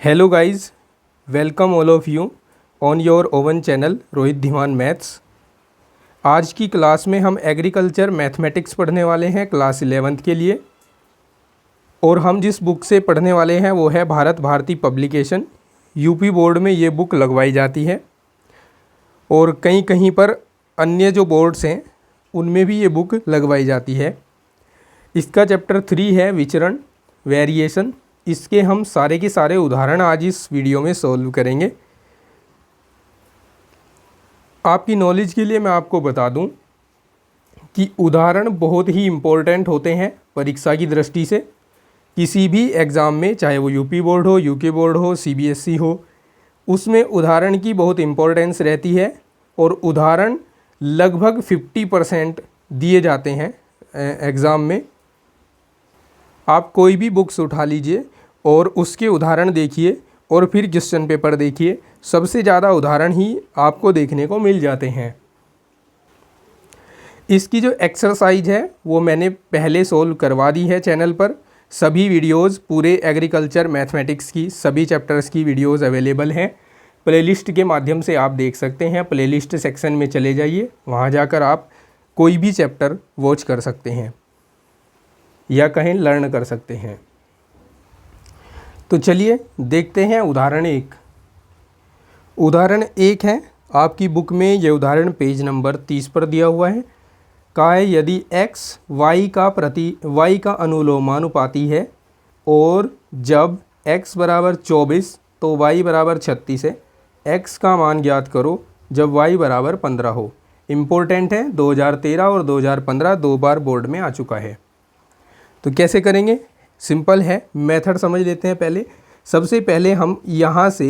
Hello guys, welcome all of you on your oven channel Rohit Dhiman maths. आज की class में हम एग्रीकल्चर मैथमेटिक्स पढ़ने वाले हैं क्लास 11th के लिए। और हम जिस बुक से पढ़ने वाले हैं वो है Bharat Bharati publication. UP board में ये बुक लगवाई जाती है और कहीं कहीं पर अन्य जो बोर्ड्स हैं उनमें भी ये बुक लगवाई जाती है। इसका चैप्टर 3 है विचरण वेरिएशन। इसके हम सारे के सारे उदाहरण आज इस वीडियो में सॉल्व करेंगे। आपकी नॉलेज के लिए मैं आपको बता दूं कि उदाहरण बहुत ही इम्पोर्टेंट होते हैं परीक्षा की दृष्टि से। किसी भी एग्ज़ाम में, चाहे वो यूपी बोर्ड हो, यूके बोर्ड हो, सीबीएसई हो, उसमें उदाहरण की बहुत इम्पोर्टेंस रहती है। और उदाहरण लगभग 50% दिए जाते हैं एग्ज़ाम में। आप कोई भी बुक्स उठा लीजिए और उसके उदाहरण देखिए और फिर क्वेश्चन पेपर देखिए, सबसे ज़्यादा उदाहरण ही आपको देखने को मिल जाते हैं। इसकी जो एक्सरसाइज है वो मैंने पहले सोल्व करवा दी है चैनल पर। सभी वीडियोस पूरे एग्रीकल्चर मैथमेटिक्स की सभी चैप्टर्स की वीडियोस अवेलेबल हैं। प्लेलिस्ट के माध्यम से आप देख सकते हैं। प्लेलिस्ट सेक्शन में चले जाइए, वहाँ जाकर आप कोई भी चैप्टर वॉच कर सकते हैं या कहीं लर्न कर सकते हैं। तो चलिए देखते हैं उदाहरण 1। उदाहरण 1 है आपकी बुक में। ये उदाहरण पेज नंबर 30 पर दिया हुआ है। कहा है यदि x y का अनुलोमानुपाती है और जब x बराबर 24 तो y बराबर 36 है। x का मान ज्ञात करो जब y बराबर 15 हो। इम्पोर्टेंट है, 2013 और 2015 दो बार बोर्ड में आ चुका है। तो कैसे करेंगे? सिंपल है, मेथड समझ लेते हैं पहले। सबसे पहले हम यहाँ से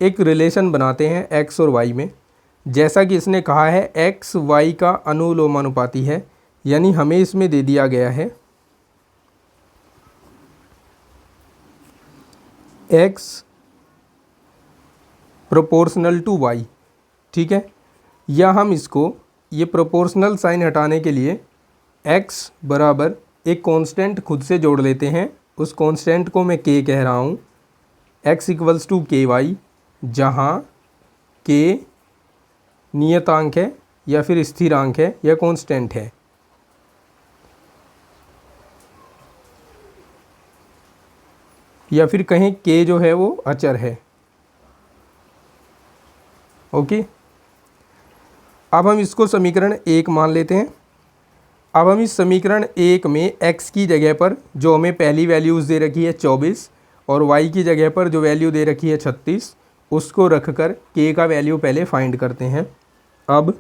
एक रिलेशन बनाते हैं x और y में। जैसा कि इसने कहा है x y का अनुलोमानुपाती है, यानी हमें इसमें दे दिया गया है x प्रोपोर्शनल टू y। ठीक है, या हम इसको ये प्रोपोर्शनल साइन हटाने के लिए x बराबर एक कांस्टेंट खुद से जोड़ लेते हैं। उस कांस्टेंट को मैं k कह रहा हूँ। x इक्वल्स टू के वाई, जहाँ k नियतांक है या फिर स्थिरांक है या कांस्टेंट है। या फिर कहें k जो है वो अचर है। ओके, अब हम इसको समीकरण 1 मान लेते हैं। अब हम इस समीकरण 1 में x की जगह पर जो हमें पहली वैल्यूज़ दे रखी है 24 और y की जगह पर जो वैल्यू दे रखी है 36, उसको रखकर k का वैल्यू पहले फाइंड करते हैं। अब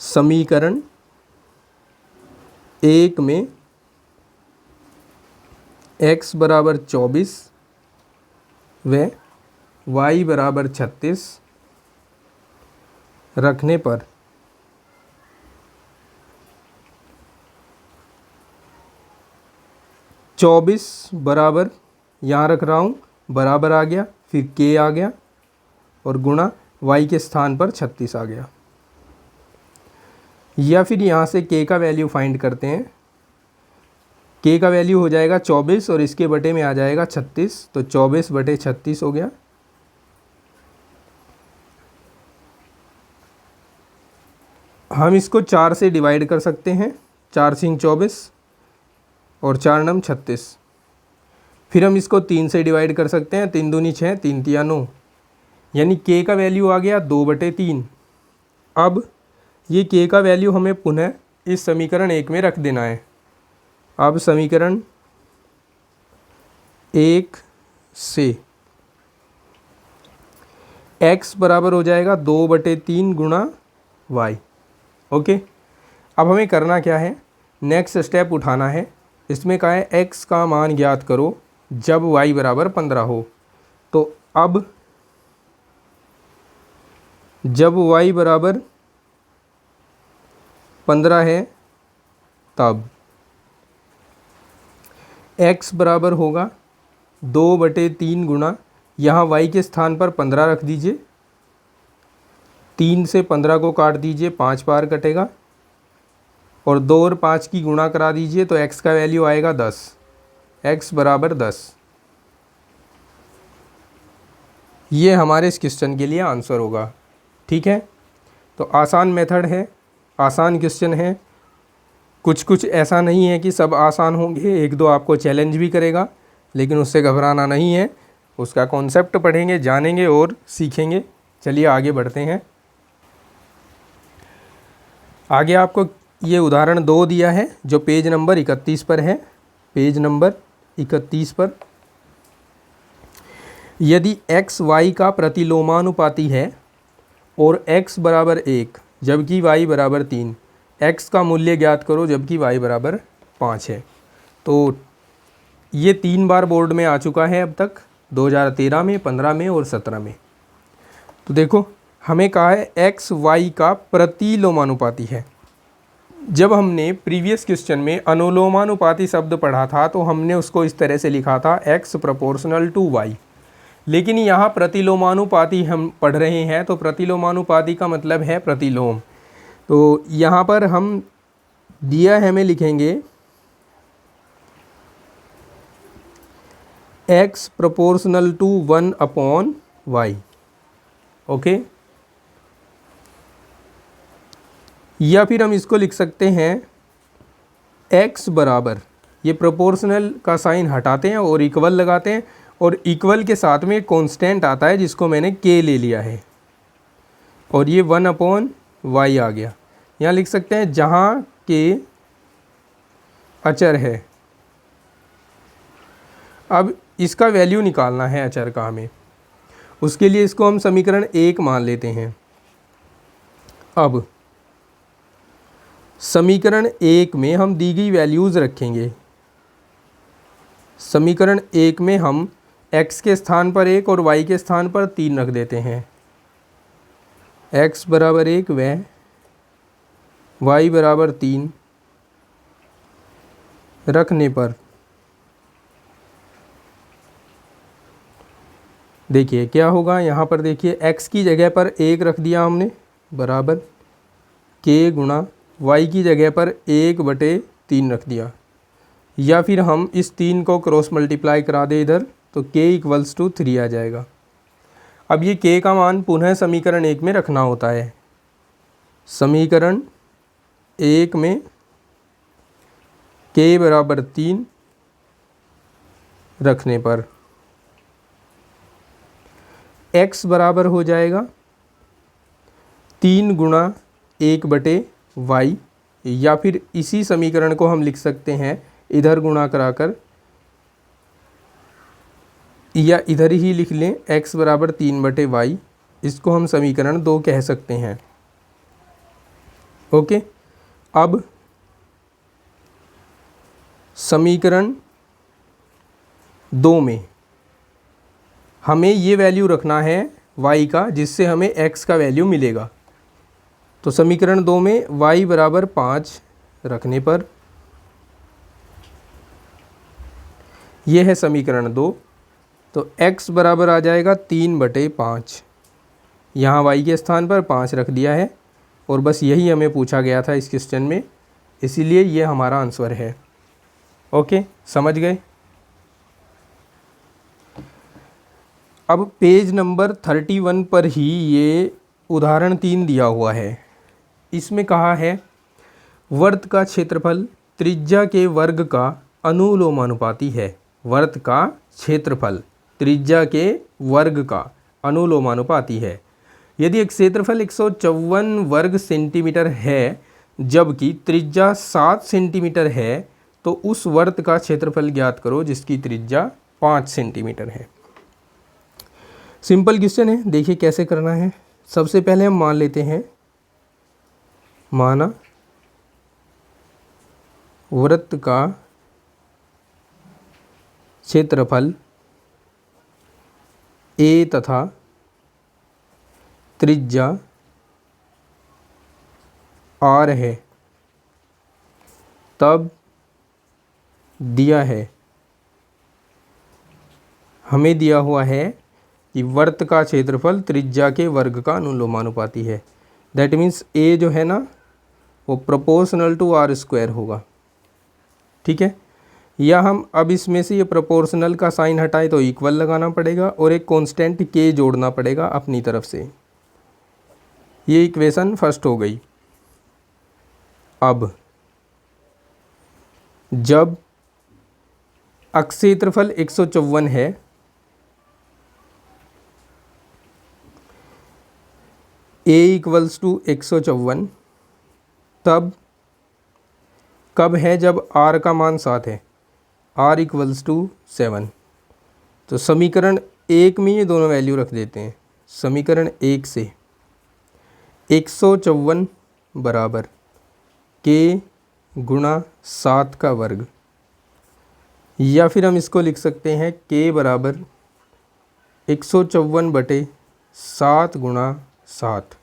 समीकरण 1 में x बराबर 24 व y बराबर 36 रखने पर चौबीस बराबर यहाँ रख रहा हूँ, बराबर आ गया, फिर k आ गया और गुणा y के स्थान पर 36 आ गया। या फिर यहाँ से k का वैल्यू फाइंड करते हैं। k का वैल्यू हो जाएगा 24 और इसके बटे में आ जाएगा 36, तो 24 बटे 36 हो गया। हम इसको 4 से डिवाइड कर सकते हैं। 4 सिंग 24 और 4 नम 36। फिर हम इसको 3 से डिवाइड कर सकते हैं। 3 दूनी 6, 3 तिया 9, यानी k का वैल्यू आ गया 2/3। अब ये k का वैल्यू हमें पुनः इस समीकरण 1 में रख देना है। अब समीकरण 1 से x बराबर हो जाएगा 2/3 गुणा y। ओके, अब हमें करना क्या है? नेक्स्ट स्टेप उठाना है। इसमें कहा है x का मान ज्ञात करो जब y बराबर 15 हो। तो अब जब y बराबर 15 है तब x बराबर होगा 2/3 गुणा, यहाँ y के स्थान पर 15 रख दीजिए। 3 से 15 को काट दीजिए, 5 बार कटेगा और 2 और 5 की गुणा करा दीजिए तो x का वैल्यू आएगा 10। x बराबर 10। ये हमारे इस क्वेश्चन के लिए आंसर होगा। ठीक है, तो आसान मेथड है, आसान क्वेश्चन है, कुछ कुछ ऐसा नहीं है कि सब आसान होंगे, एक दो आपको चैलेंज भी करेगा, लेकिन उससे घबराना नहीं है। उसका कॉन्सेप्ट पढ़ेंगे, जानेंगे और सीखेंगे। चलिए आगे बढ़ते हैं। आगे आपको ये उदाहरण 2 दिया है जो पेज नंबर 31 पर है। पेज नंबर 31 पर, यदि x y का प्रतिलोमानुपाती है और x बराबर 1 जबकि y बराबर 3, x का मूल्य ज्ञात करो जबकि y बराबर 5 है। तो ये 3 बार बोर्ड में आ चुका है अब तक, 2013 में, 15 में और 17 में। तो देखो हमें कहा है x y का प्रतिलोमानुपाती है। जब हमने प्रीवियस क्वेश्चन में अनुलोमानुपाती शब्द पढ़ा था तो हमने उसको इस तरह से लिखा था x प्रोपोर्शनल टू y, लेकिन यहाँ प्रतिलोमानुपाती हम पढ़ रहे हैं तो प्रतिलोमानुपाती का मतलब है प्रतिलोम। तो यहाँ पर हम दिया है, हमें लिखेंगे x proportional to 1/y। Okay, या फिर हम इसको लिख सकते हैं x बराबर, ये प्रोपोर्शनल का साइन हटाते हैं और इक्वल लगाते हैं, और इक्वल के साथ में एक कांस्टेंट आता है जिसको मैंने k ले लिया है, और ये 1/y आ गया। यहाँ लिख सकते हैं जहाँ k अचर है। अब इसका वैल्यू निकालना है अचर का हमें, उसके लिए इसको हम समीकरण 1 मान लेते हैं। अब समीकरण 1 में हम दी गई वैल्यूज़ रखेंगे। समीकरण 1 में हम x के स्थान पर 1 और y के स्थान पर 3 रख देते हैं। x बराबर 1 व y बराबर 3 रखने पर देखिए क्या होगा। यहाँ पर देखिए x की जगह पर 1 रख दिया हमने, बराबर k गुणा y की जगह पर 1/3 रख दिया, या फिर हम इस 3 को क्रॉस मल्टीप्लाई करा दे इधर तो k = 3 आ जाएगा। अब ये k का मान पुनः समीकरण 1 में रखना होता है। समीकरण 1 में k बराबर 3 रखने पर x बराबर हो जाएगा 3 गुणा 1/y, या फिर इसी समीकरण को हम लिख सकते हैं इधर गुणा कराकर, या इधर ही लिख लें x बराबर 3/y। इसको हम समीकरण 2 कह सकते हैं। ओके, अब समीकरण 2 में हमें ये वैल्यू रखना है y का, जिससे हमें x का वैल्यू मिलेगा। तो समीकरण 2 में y बराबर 5 रखने पर, यह है समीकरण 2, तो x बराबर आ जाएगा 3/5। यहाँ y के स्थान पर 5 रख दिया है, और बस यही हमें पूछा गया था इस क्वेश्चन में, इसीलिए ये हमारा आंसर है। ओके, समझ गए। अब पेज नंबर 31 पर ही ये उदाहरण 3 दिया हुआ है। इसमें कहा है वृत्त का क्षेत्रफल त्रिज्या के वर्ग का अनुलोमानुपाती है। वृत्त का क्षेत्रफल त्रिज्या के वर्ग का अनुलोमानुपाती है। यदि एक क्षेत्रफल 154 वर्ग सेंटीमीटर है जबकि त्रिज्या 7 सेंटीमीटर है, तो उस वृत्त का क्षेत्रफल ज्ञात करो जिसकी त्रिज्या 5 सेंटीमीटर है। सिंपल क्वेश्चन है, देखिए कैसे करना है। सबसे पहले हम मान लेते हैं, माना वृत्त का क्षेत्रफल a तथा त्रिज्या r है, तब दिया है, हमें दिया हुआ है कि वृत्त का क्षेत्रफल त्रिज्या के वर्ग का अनुलोमानुपाती है। दैट मीन्स a जो है ना वो प्रोपोर्शनल टू r² होगा। ठीक है, या हम अब इसमें से ये प्रोपोर्शनल का साइन हटाए तो इक्वल लगाना पड़ेगा और एक कांस्टेंट के जोड़ना पड़ेगा अपनी तरफ से। ये इक्वेशन फर्स्ट हो गई। अब जब अक्ष क्षेत्रफल 154 है, a इक्वल्स टू 154, तब कब है जब r का मान 7 है, r इक्वल्स टू 7। तो समीकरण 1 में ये दोनों वैल्यू रख देते हैं। समीकरण 1 से 154 बराबर k गुणा 7 का वर्ग, या फिर हम इसको लिख सकते हैं k बराबर 154 बटे 7 गुणा 7।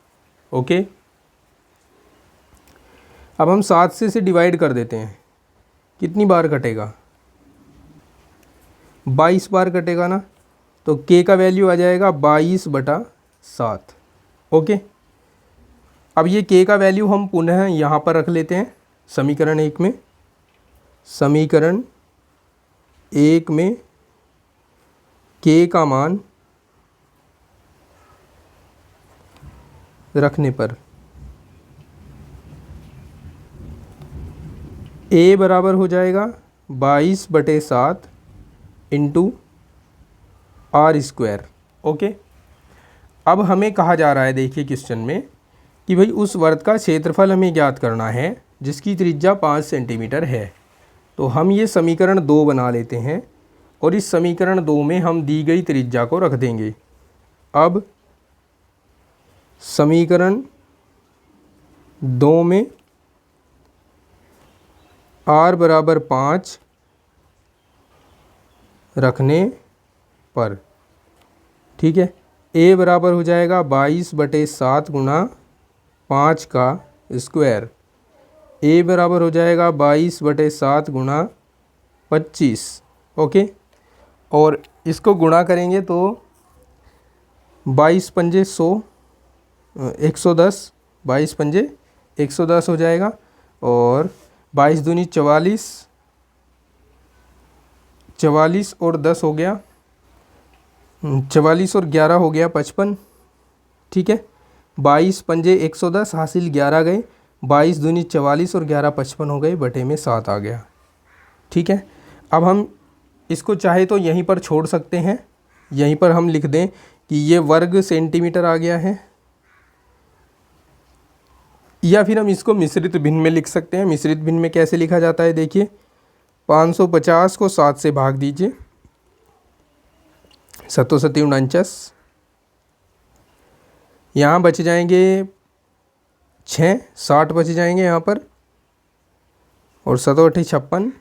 ओके, अब हम 7 से इसे डिवाइड कर देते हैं। कितनी बार कटेगा? 22 बार कटेगा ना। तो k का वैल्यू आ जाएगा 22 बटा 7। ओके, अब ये k का वैल्यू हम पुनः यहाँ पर रख लेते हैं समीकरण 1 में। समीकरण 1 में k का मान रखने पर a बराबर हो जाएगा 22 बटे 7 इंटू आर स्क्वायर। ओके, अब हमें कहा जा रहा है, देखिए क्वेश्चन में, कि भाई उस वर्ग का क्षेत्रफल हमें ज्ञात करना है जिसकी त्रिज्या 5 सेंटीमीटर है। तो हम ये समीकरण 2 बना लेते हैं और इस समीकरण 2 में हम दी गई त्रिज्या को रख देंगे। अब समीकरण 2 में r बराबर 5 रखने पर, ठीक है, a बराबर हो जाएगा 22 बटे 7 गुणा 5 का स्क्वायर। a बराबर हो जाएगा 22 बटे 7 गुणा 25। ओके, और इसको गुणा करेंगे तो 22 पंजे 100, 110, 22 पंजे 110 हो जाएगा, और 22 दूनी 44, 44 और 10 हो गया, 44 और 11 हो गया 55। ठीक है, 22 पंजे 110 हासिल 11 गए, 22 दूनी 44 और 11 55 हो गए, बटे में 7 आ गया। ठीक है, अब हम इसको चाहे तो यहीं पर छोड़ सकते हैं, यहीं पर हम लिख दें कि ये वर्ग सेंटीमीटर आ गया है, या फिर हम इसको मिश्रित भिन्न में लिख सकते हैं। मिश्रित भिन्न में कैसे लिखा जाता है, देखिए 550 को 7 से भाग दीजिए, 7 7 49, यहाँ बच जाएंगे 6, 60 बच जाएंगे यहाँ पर, और 7 8 56,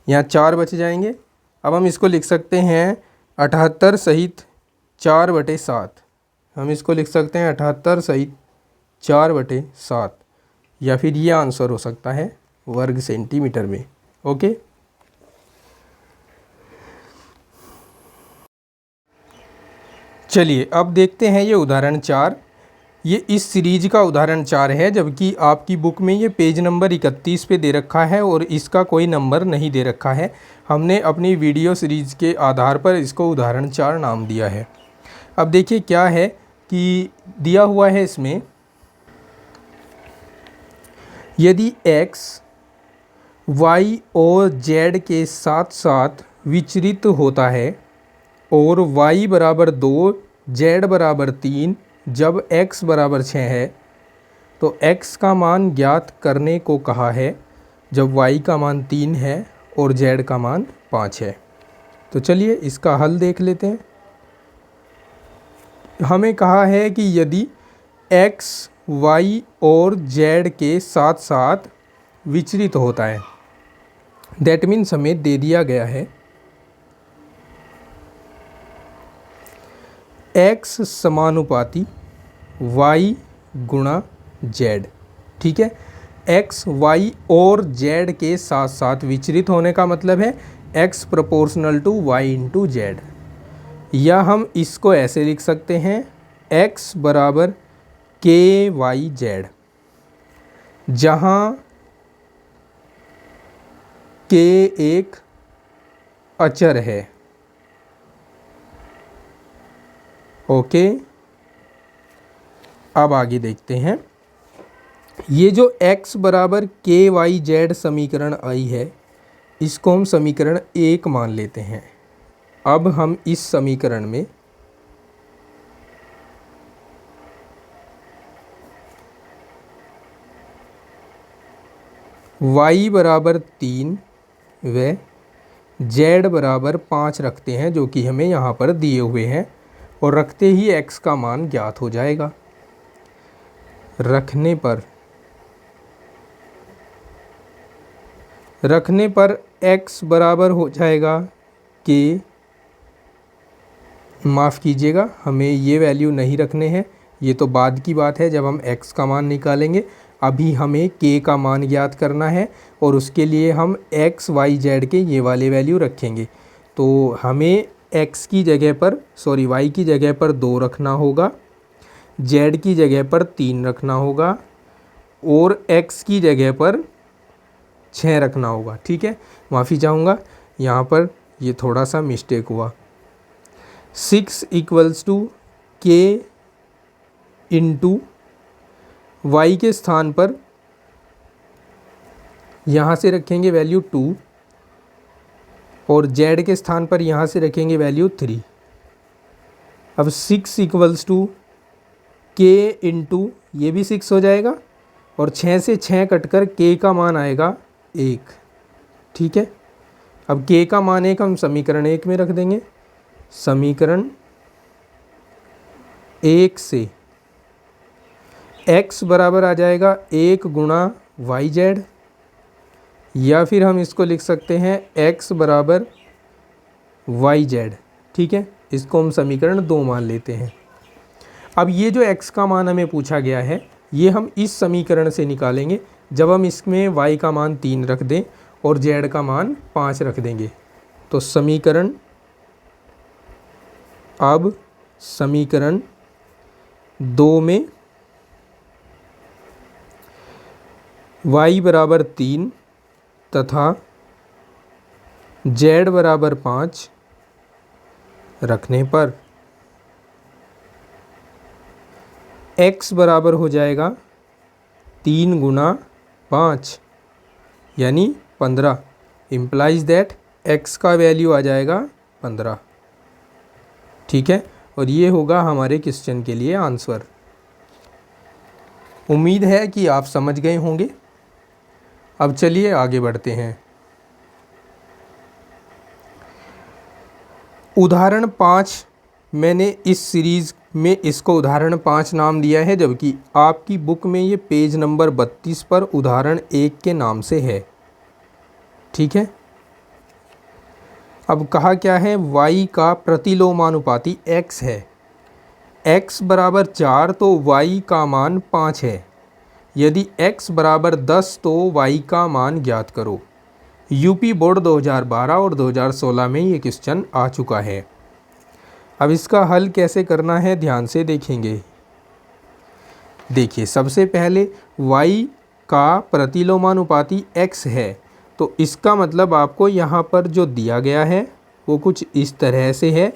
यहाँ 4 बच जाएंगे। अब हम इसको लिख सकते हैं 78 सहित 4 बटे 7। हम इसको लिख सकते हैं 78 सहित 4 बटे 7, या फिर ये आंसर हो सकता है वर्ग सेंटीमीटर में। ओके, चलिए अब देखते हैं ये उदाहरण 4। ये इस सीरीज का उदाहरण 4 है, जबकि आपकी बुक में ये पेज नंबर 31 पे दे रखा है और इसका कोई नंबर नहीं दे रखा है। हमने अपनी वीडियो सीरीज के आधार पर इसको उदाहरण 4 नाम दिया है। अब देखिए क्या है कि दिया हुआ है इसमें, यदि x, y और z के साथ साथ विचरित होता है और y बराबर 2, z बराबर 3, जब x बराबर 6 है, तो x का मान ज्ञात करने को कहा है जब y का मान 3 है और z का मान 5 है। तो चलिए इसका हल देख लेते हैं। हमें कहा है कि यदि x, y और z के साथ साथ विचरित होता है, दैट मीन्स हमें दे दिया गया है x समानुपाती y गुणा z। ठीक है, x, y और z के साथ साथ विचरित होने का मतलब है x proportional to y into z, या हम इसको ऐसे लिख सकते हैं x बराबर KYZ, जहाँ k एक अचर है। ओके, अब आगे देखते हैं। ये जो x बराबर के वाई जेड समीकरण आई है, इसको हम समीकरण 1 मान लेते हैं। अब हम इस समीकरण में y बराबर 3 व z बराबर 5 रखते हैं, जो कि हमें यहाँ पर दिए हुए हैं, और रखते ही x का मान ज्ञात हो जाएगा। रखने पर x बराबर हो जाएगा कि, माफ़ कीजिएगा, हमें ये वैल्यू नहीं रखने हैं, ये तो बाद की बात है जब हम x का मान निकालेंगे। अभी हमें k का मान ज्ञात करना है और उसके लिए हम x y z के ये वाले वैल्यू रखेंगे। तो हमें x की जगह पर y की जगह पर 2 रखना होगा, z की जगह पर 3 रखना होगा और x की जगह पर 6 रखना होगा। ठीक है, माफ़ी चाहूँगा, यहाँ पर ये थोड़ा सा मिस्टेक हुआ। 6 = k इंटू y के स्थान पर यहाँ से रखेंगे वैल्यू 2 और z के स्थान पर यहाँ से रखेंगे वैल्यू 3। अब 6 = k इंटू, ये भी 6 हो जाएगा और 6 से 6 कटकर k का मान आएगा 1। ठीक है, अब k का मान 1 हम समीकरण 1 में रख देंगे। समीकरण 1 से x बराबर आ जाएगा 1 गुणा वाई जेड, या फिर हम इसको लिख सकते हैं x बराबर वाई जेड। ठीक है, इसको हम समीकरण 2 मान लेते हैं। अब ये जो x का मान हमें पूछा गया है, ये हम इस समीकरण से निकालेंगे जब हम इसमें y का मान 3 रख दें और z का मान 5 रख देंगे। तो समीकरण 2 में y बराबर 3 तथा z बराबर 5 रखने पर x बराबर हो जाएगा 3 गुणा 5 यानी 15। इम्प्लाइज दैट x का वैल्यू आ जाएगा 15। ठीक है, और ये होगा हमारे क्वेश्चन के लिए आंसर। उम्मीद है कि आप समझ गए होंगे। अब चलिए आगे बढ़ते हैं। उदाहरण 5, मैंने इस सीरीज़ में इसको उदाहरण 5 नाम दिया है, जबकि आपकी बुक में ये पेज नंबर 32 पर उदाहरण 1 के नाम से है। ठीक है, अब कहा क्या है, y का प्रतिलोमानुपाती x है। x बराबर 4 तो y का मान 5 है। यदि x बराबर 10 तो y का मान ज्ञात करो। यूपी बोर्ड 2012 और 2016 में ये क्वेश्चन आ चुका है। अब इसका हल कैसे करना है ध्यान से देखेंगे। देखिए, सबसे पहले y का प्रतिलोमानुपाती x है, तो इसका मतलब आपको यहाँ पर जो दिया गया है वो कुछ इस तरह से है,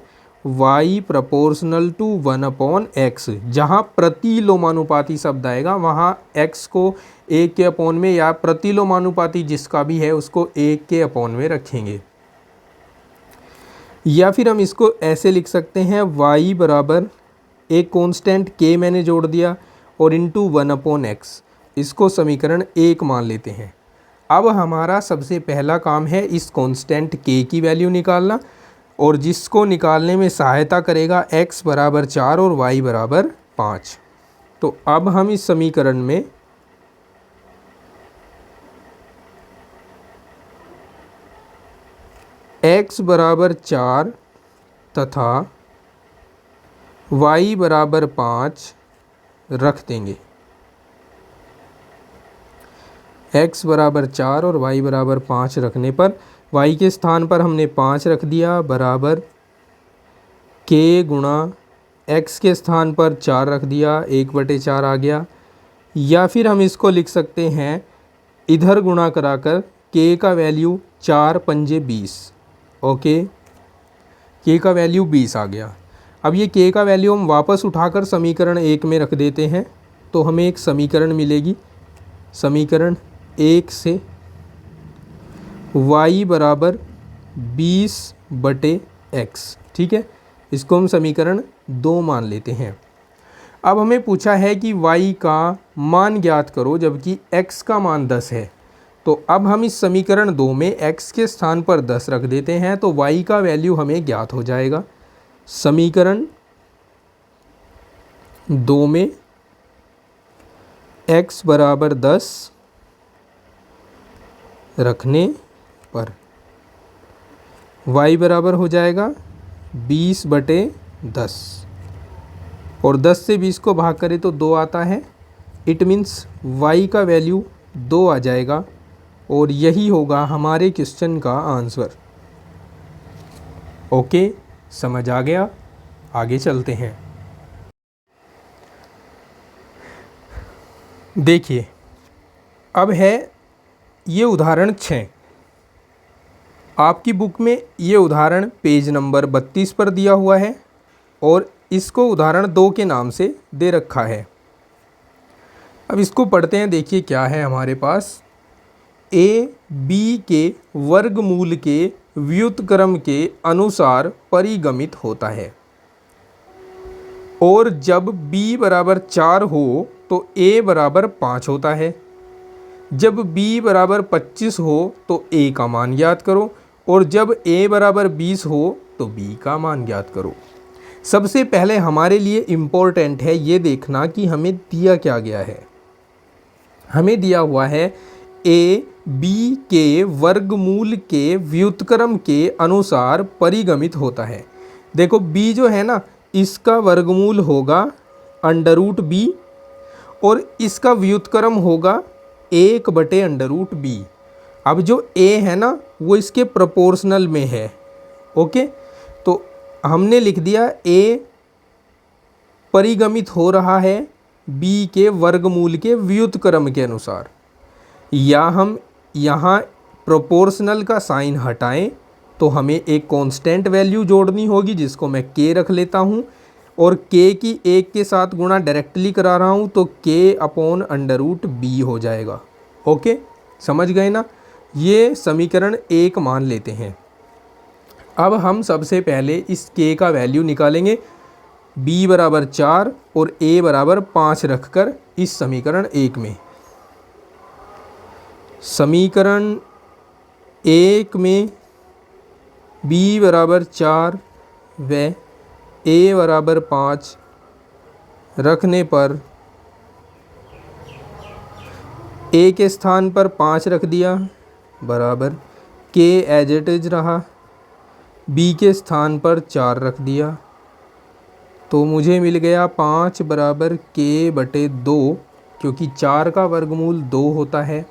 y प्रोपोर्शनल टू 1/x। जहाँ प्रतिलोमानुपाती शब्द आएगा वहाँ x को 1 के अपॉन में, या प्रतिलोमानुपाती जिसका भी है उसको 1 के अपॉन में रखेंगे। या फिर हम इसको ऐसे लिख सकते हैं, y बराबर एक कांस्टेंट k मैंने जोड़ दिया और इंटू 1/x। इसको समीकरण 1 मान लेते हैं। अब हमारा सबसे पहला काम है इस कांस्टेंट k की वैल्यू निकालना, और जिसको निकालने में सहायता करेगा x बराबर 4 और y बराबर 5। तो अब हम इस समीकरण में x बराबर 4 तथा y बराबर 5 रख देंगे। x बराबर 4 और y बराबर 5 रखने पर y के स्थान पर हमने 5 रख दिया, बराबर k गुणा x के स्थान पर 4 रख दिया, 1/4 आ गया। या फिर हम इसको लिख सकते हैं, इधर गुणा कराकर k का वैल्यू 4 पंजे 20। ओके, के का वैल्यू 20 आ गया। अब ये के का वैल्यू हम वापस उठाकर समीकरण 1 में रख देते हैं तो हमें एक समीकरण मिलेगी। समीकरण 1 से y बराबर 20/x, ठीक है, इसको हम समीकरण 2 मान लेते हैं। अब हमें पूछा है कि y का मान ज्ञात करो जबकि x का मान 10 है। तो अब हम इस समीकरण 2 में x के स्थान पर 10 रख देते हैं तो y का वैल्यू हमें ज्ञात हो जाएगा। समीकरण 2 में x बराबर 10 रखने पर y बराबर हो जाएगा 20/10 और 10 से 20 को भाग करें तो 2 आता है। इट मीन्स y का वैल्यू 2 आ जाएगा और यही होगा हमारे क्वेश्चन का आंसर। ओके, समझ आ गया? आगे चलते हैं। देखिए, अब है ये उदाहरण 6। आपकी बुक में ये उदाहरण पेज नंबर 32 पर दिया हुआ है और इसको उदाहरण 2 के नाम से दे रखा है। अब इसको पढ़ते हैं। देखिए क्या है हमारे पास। a b के वर्गमूल के व्युत्क्रम के अनुसार परिगमित होता है और जब b बराबर 4 हो तो a बराबर 5 होता है। जब b बराबर 25 हो तो a का मान ज्ञात करो और जब a बराबर 20 हो तो b का मान ज्ञात करो। सबसे पहले हमारे लिए इम्पोर्टेंट है ये देखना कि हमें दिया क्या गया है। हमें दिया हुआ है a b के वर्गमूल के व्युत्क्रम के अनुसार परिगमित होता है। देखो b जो है ना, इसका वर्गमूल होगा √b और इसका व्युत्क्रम होगा 1/√b। अब जो a है ना वो इसके प्रोपोर्शनल में है। ओके, तो हमने लिख दिया a परिगमित हो रहा है b के वर्गमूल के व्युत्क्रम के अनुसार। या हम यहाँ प्रोपोर्शनल का साइन हटाएं तो हमें एक कांस्टेंट वैल्यू जोड़नी होगी जिसको मैं k रख लेता हूँ और k की 1 के साथ गुणा डायरेक्टली करा रहा हूँ तो k/√b हो जाएगा। ओके, समझ गए ना? ये समीकरण 1 मान लेते हैं। अब हम सबसे पहले इस k का वैल्यू निकालेंगे। b बराबर 4 और a बराबर 5 रखकर इस समीकरण 1 में। समीकरण 1 में b बराबर 4 व a बराबर 5 रखने पर a के स्थान पर 5 रख दिया बराबर k एज इट इज रहा। b के स्थान पर 4 रख दिया तो मुझे मिल गया 5 बराबर k/2 क्योंकि 4 का वर्गमूल 2 होता है।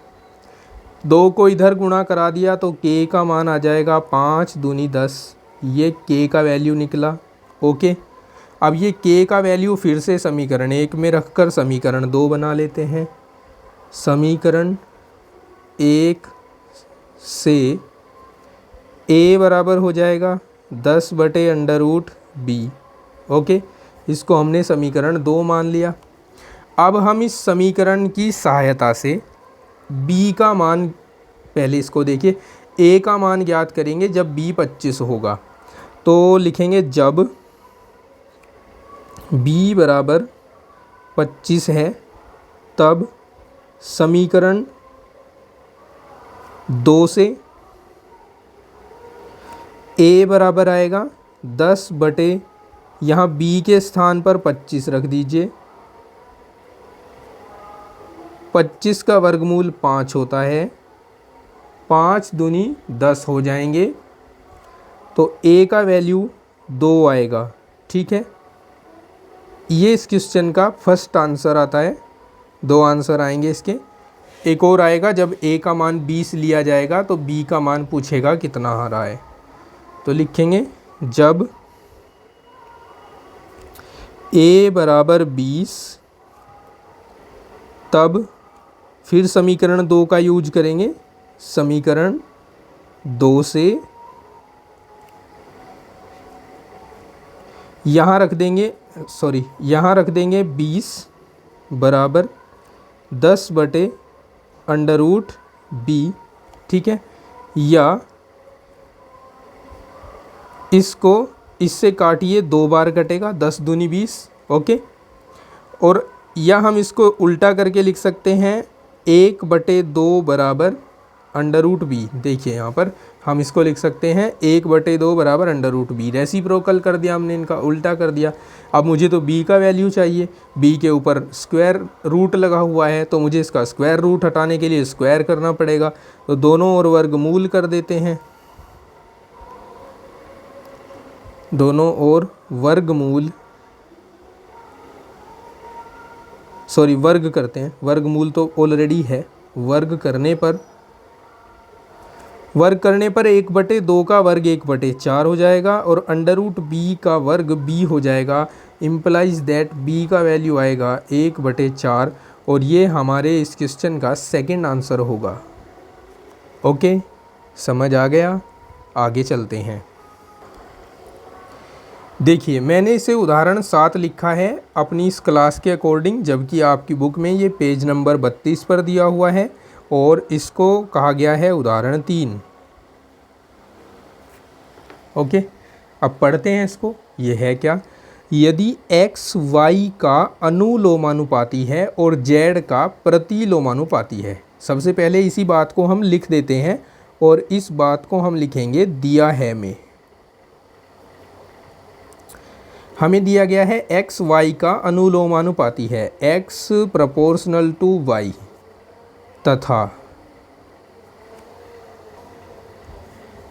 2 को इधर गुणा करा दिया तो k का मान आ जाएगा 5 दूनी 10। ये k का वैल्यू निकला। ओके, अब ये k का वैल्यू फिर से समीकरण 1 में रखकर समीकरण 2 बना लेते हैं। समीकरण 1 से a बराबर हो जाएगा 10/√b। ओके, इसको हमने समीकरण 2 मान लिया। अब हम इस समीकरण की सहायता से b का मान, पहले इसको देखिए, a का मान ज्ञात करेंगे जब b 25 होगा। तो लिखेंगे जब b बराबर 25 है तब समीकरण 2 से a बराबर आएगा 10 बटे, यहाँ b के स्थान पर 25 रख दीजिए। 25 का वर्गमूल 5 होता है, 5 दूनी 10 हो जाएंगे तो a का वैल्यू 2 आएगा। ठीक है, ये इस क्वेश्चन का फर्स्ट आंसर आता है। 2 आंसर आएंगे इसके। एक और आएगा जब a का मान 20 लिया जाएगा तो b का मान पूछेगा कितना आ रहा है। तो लिखेंगे जब a बराबर 20 तब फिर समीकरण 2 का यूज करेंगे। समीकरण 2 से यहाँ रख देंगे, सॉरी यहाँ रख देंगे 20 बराबर 10/√b, ठीक है। या इसको इससे काटिए, 2 बार कटेगा, 10 दूनी 20, ओके। और या हम इसको उल्टा करके लिख सकते हैं 1/2 बराबर √b। देखिए यहाँ पर हम इसको लिख सकते हैं 1/2 बराबर √b। रेसिप्रोकल कर दिया हमने, इनका उल्टा कर दिया। अब मुझे तो b का वैल्यू चाहिए, b के ऊपर स्क्वायर रूट लगा हुआ है, तो मुझे इसका स्क्वायर रूट हटाने के लिए स्क्वायर करना पड़ेगा। तो दोनों ओर वर्गमूल कर देते हैं, दोनों ओर वर्गमूल, सॉरी वर्ग करते हैं, वर्गमूल तो ऑलरेडी है। वर्ग करने पर 1/2 का वर्ग 1/4 हो जाएगा और √b का वर्ग b हो जाएगा। इम्प्लाइज दैट b का वैल्यू आएगा 1/4 और ये हमारे इस क्वेश्चन का सेकंड आंसर होगा। ओके, समझ आ गया? आगे चलते हैं। देखिए मैंने इसे उदाहरण 7 लिखा है अपनी इस क्लास के अकॉर्डिंग, जबकि आपकी बुक में ये पेज नंबर 32 पर दिया हुआ है और इसको कहा गया है उदाहरण 3। ओके, अब पढ़ते हैं इसको। ये है क्या? यदि x y का अनुलोमानुपाती है और z का प्रतिलोमानुपाती है। सबसे पहले इसी बात को हम लिख देते हैं और इस बात को हम लिखेंगे दिया है में। हमें दिया गया है x y का अनुलोमानुपाती है, x प्रोपोर्शनल टू y, तथा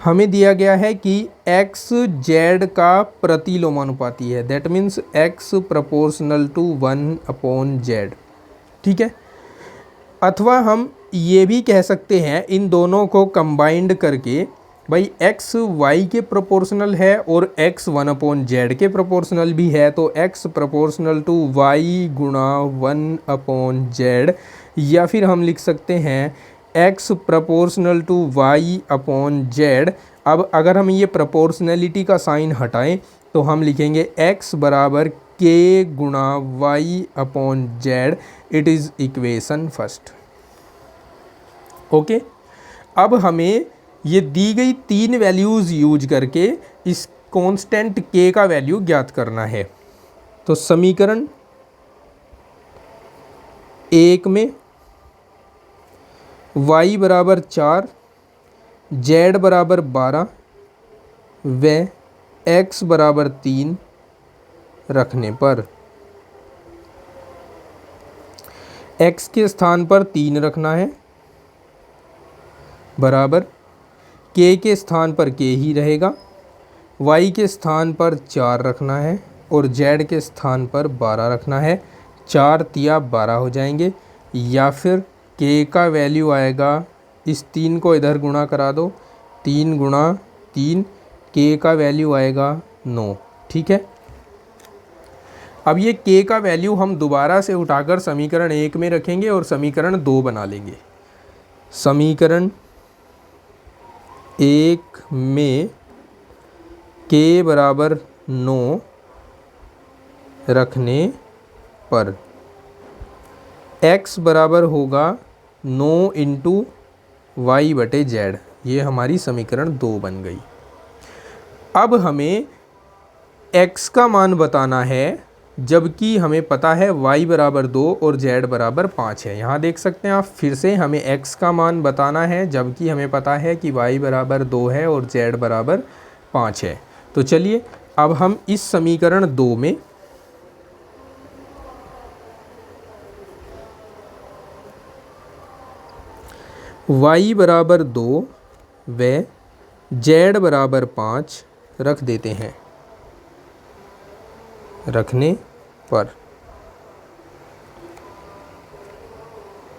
हमें दिया गया है कि x z का प्रतिलोमानुपाती है, that means x proportional to 1/z, ठीक है। अथवा हम ये भी कह सकते हैं इन दोनों को कंबाइंड करके, भाई x y के प्रोपोर्शनल है और x 1/z के प्रोपोर्शनल भी है, तो x प्रोपोर्शनल टू y गुणा 1/z, या फिर हम लिख सकते हैं x प्रोपोर्शनल टू y/z। अब अगर हम ये प्रोपोर्शनलिटी का साइन हटाएं तो हम लिखेंगे x बराबर k गुणा y/z। It is equation first. Okay, अब हमें ये दी गई 3 वैल्यूज़ यूज करके इस कांस्टेंट k का वैल्यू ज्ञात करना है। तो समीकरण 1 में y बराबर 4, z बराबर 12 व x बराबर 3 रखने पर x के स्थान पर 3 रखना है, बराबर k के स्थान पर k ही रहेगा, y के स्थान पर 4 रखना है और z के स्थान पर 12 रखना है। 4 तिया 12 हो जाएंगे, या फिर k का वैल्यू आएगा, इस 3 को इधर गुणा करा दो, 3 गुणा 3, k का वैल्यू आएगा 9, ठीक है। अब ये k का वैल्यू हम दोबारा से उठाकर समीकरण 1 में रखेंगे और समीकरण 2 बना लेंगे। समीकरण 1 में k बराबर 9 रखने पर x बराबर होगा 9 इंटू y/z। ये हमारी समीकरण 2 बन गई। अब हमें x का मान बताना है, जबकि हमें पता है y बराबर 2 और z बराबर 5 है। यहाँ देख सकते हैं आप, फिर से हमें x का मान बताना है जबकि हमें पता है कि y बराबर 2 है और z बराबर 5 है। तो चलिए अब हम इस समीकरण 2 में y बराबर 2 व z बराबर 5 रख देते हैं। रखने पर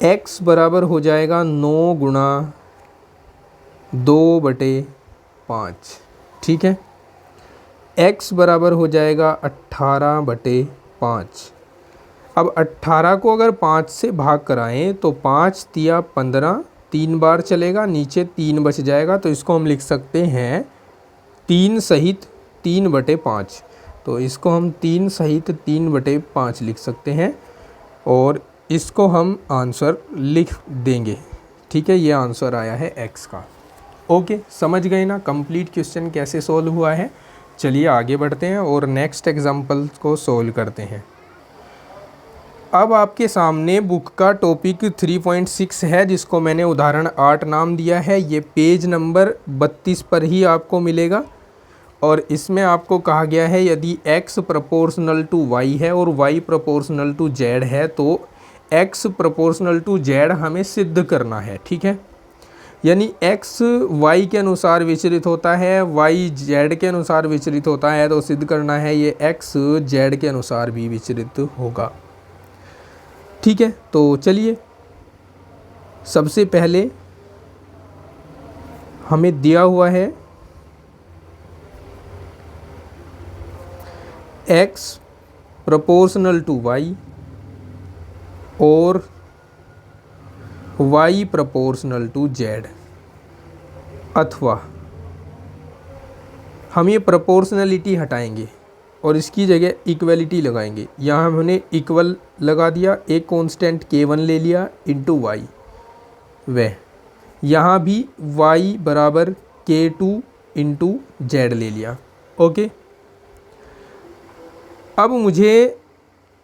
x बराबर हो जाएगा 9 गुणा 2/5, ठीक है। x बराबर हो जाएगा 18/5। अब 18 को अगर 5 से भाग कराएं तो 5 तिया 15 3 बार चलेगा, नीचे 3 बच जाएगा, तो इसको हम लिख सकते हैं 3 सहित 3/5। तो इसको हम 3 सहित 3/5 लिख सकते हैं और इसको हम आंसर लिख देंगे। ठीक है, ये आंसर आया है x का। ओके, समझ गए ना कंप्लीट क्वेश्चन कैसे सोल्व हुआ है। चलिए आगे बढ़ते हैं और नेक्स्ट एग्जाम्पल को सोल्व करते हैं। अब आपके सामने बुक का टॉपिक 3.6 है, जिसको मैंने उदाहरण 8 नाम दिया है। ये पेज नंबर 32 पर ही आपको मिलेगा और इसमें आपको कहा गया है यदि x प्रोपोर्शनल टू y है और y प्रोपोर्शनल टू z है तो x प्रोपोर्शनल टू z हमें सिद्ध करना है। ठीक है, यानी x y के अनुसार विचलित होता है, y z के अनुसार विचलित होता है, तो सिद्ध करना है ये x z के अनुसार भी विचलित होगा। ठीक है, तो चलिए सबसे पहले हमें दिया हुआ है x प्रोपोर्शनल टू y और y प्रोपोर्शनल टू z, अथवा हम ये प्रोपोर्शनलिटी हटाएंगे और इसकी जगह इक्वलिटी लगाएंगे। यहाँ हमने इक्वल लगा दिया, एक कांस्टेंट k1 ले लिया इंटू वाई, वह यहाँ भी y बराबर k2 इंटू जेड ले लिया। ओके, अब मुझे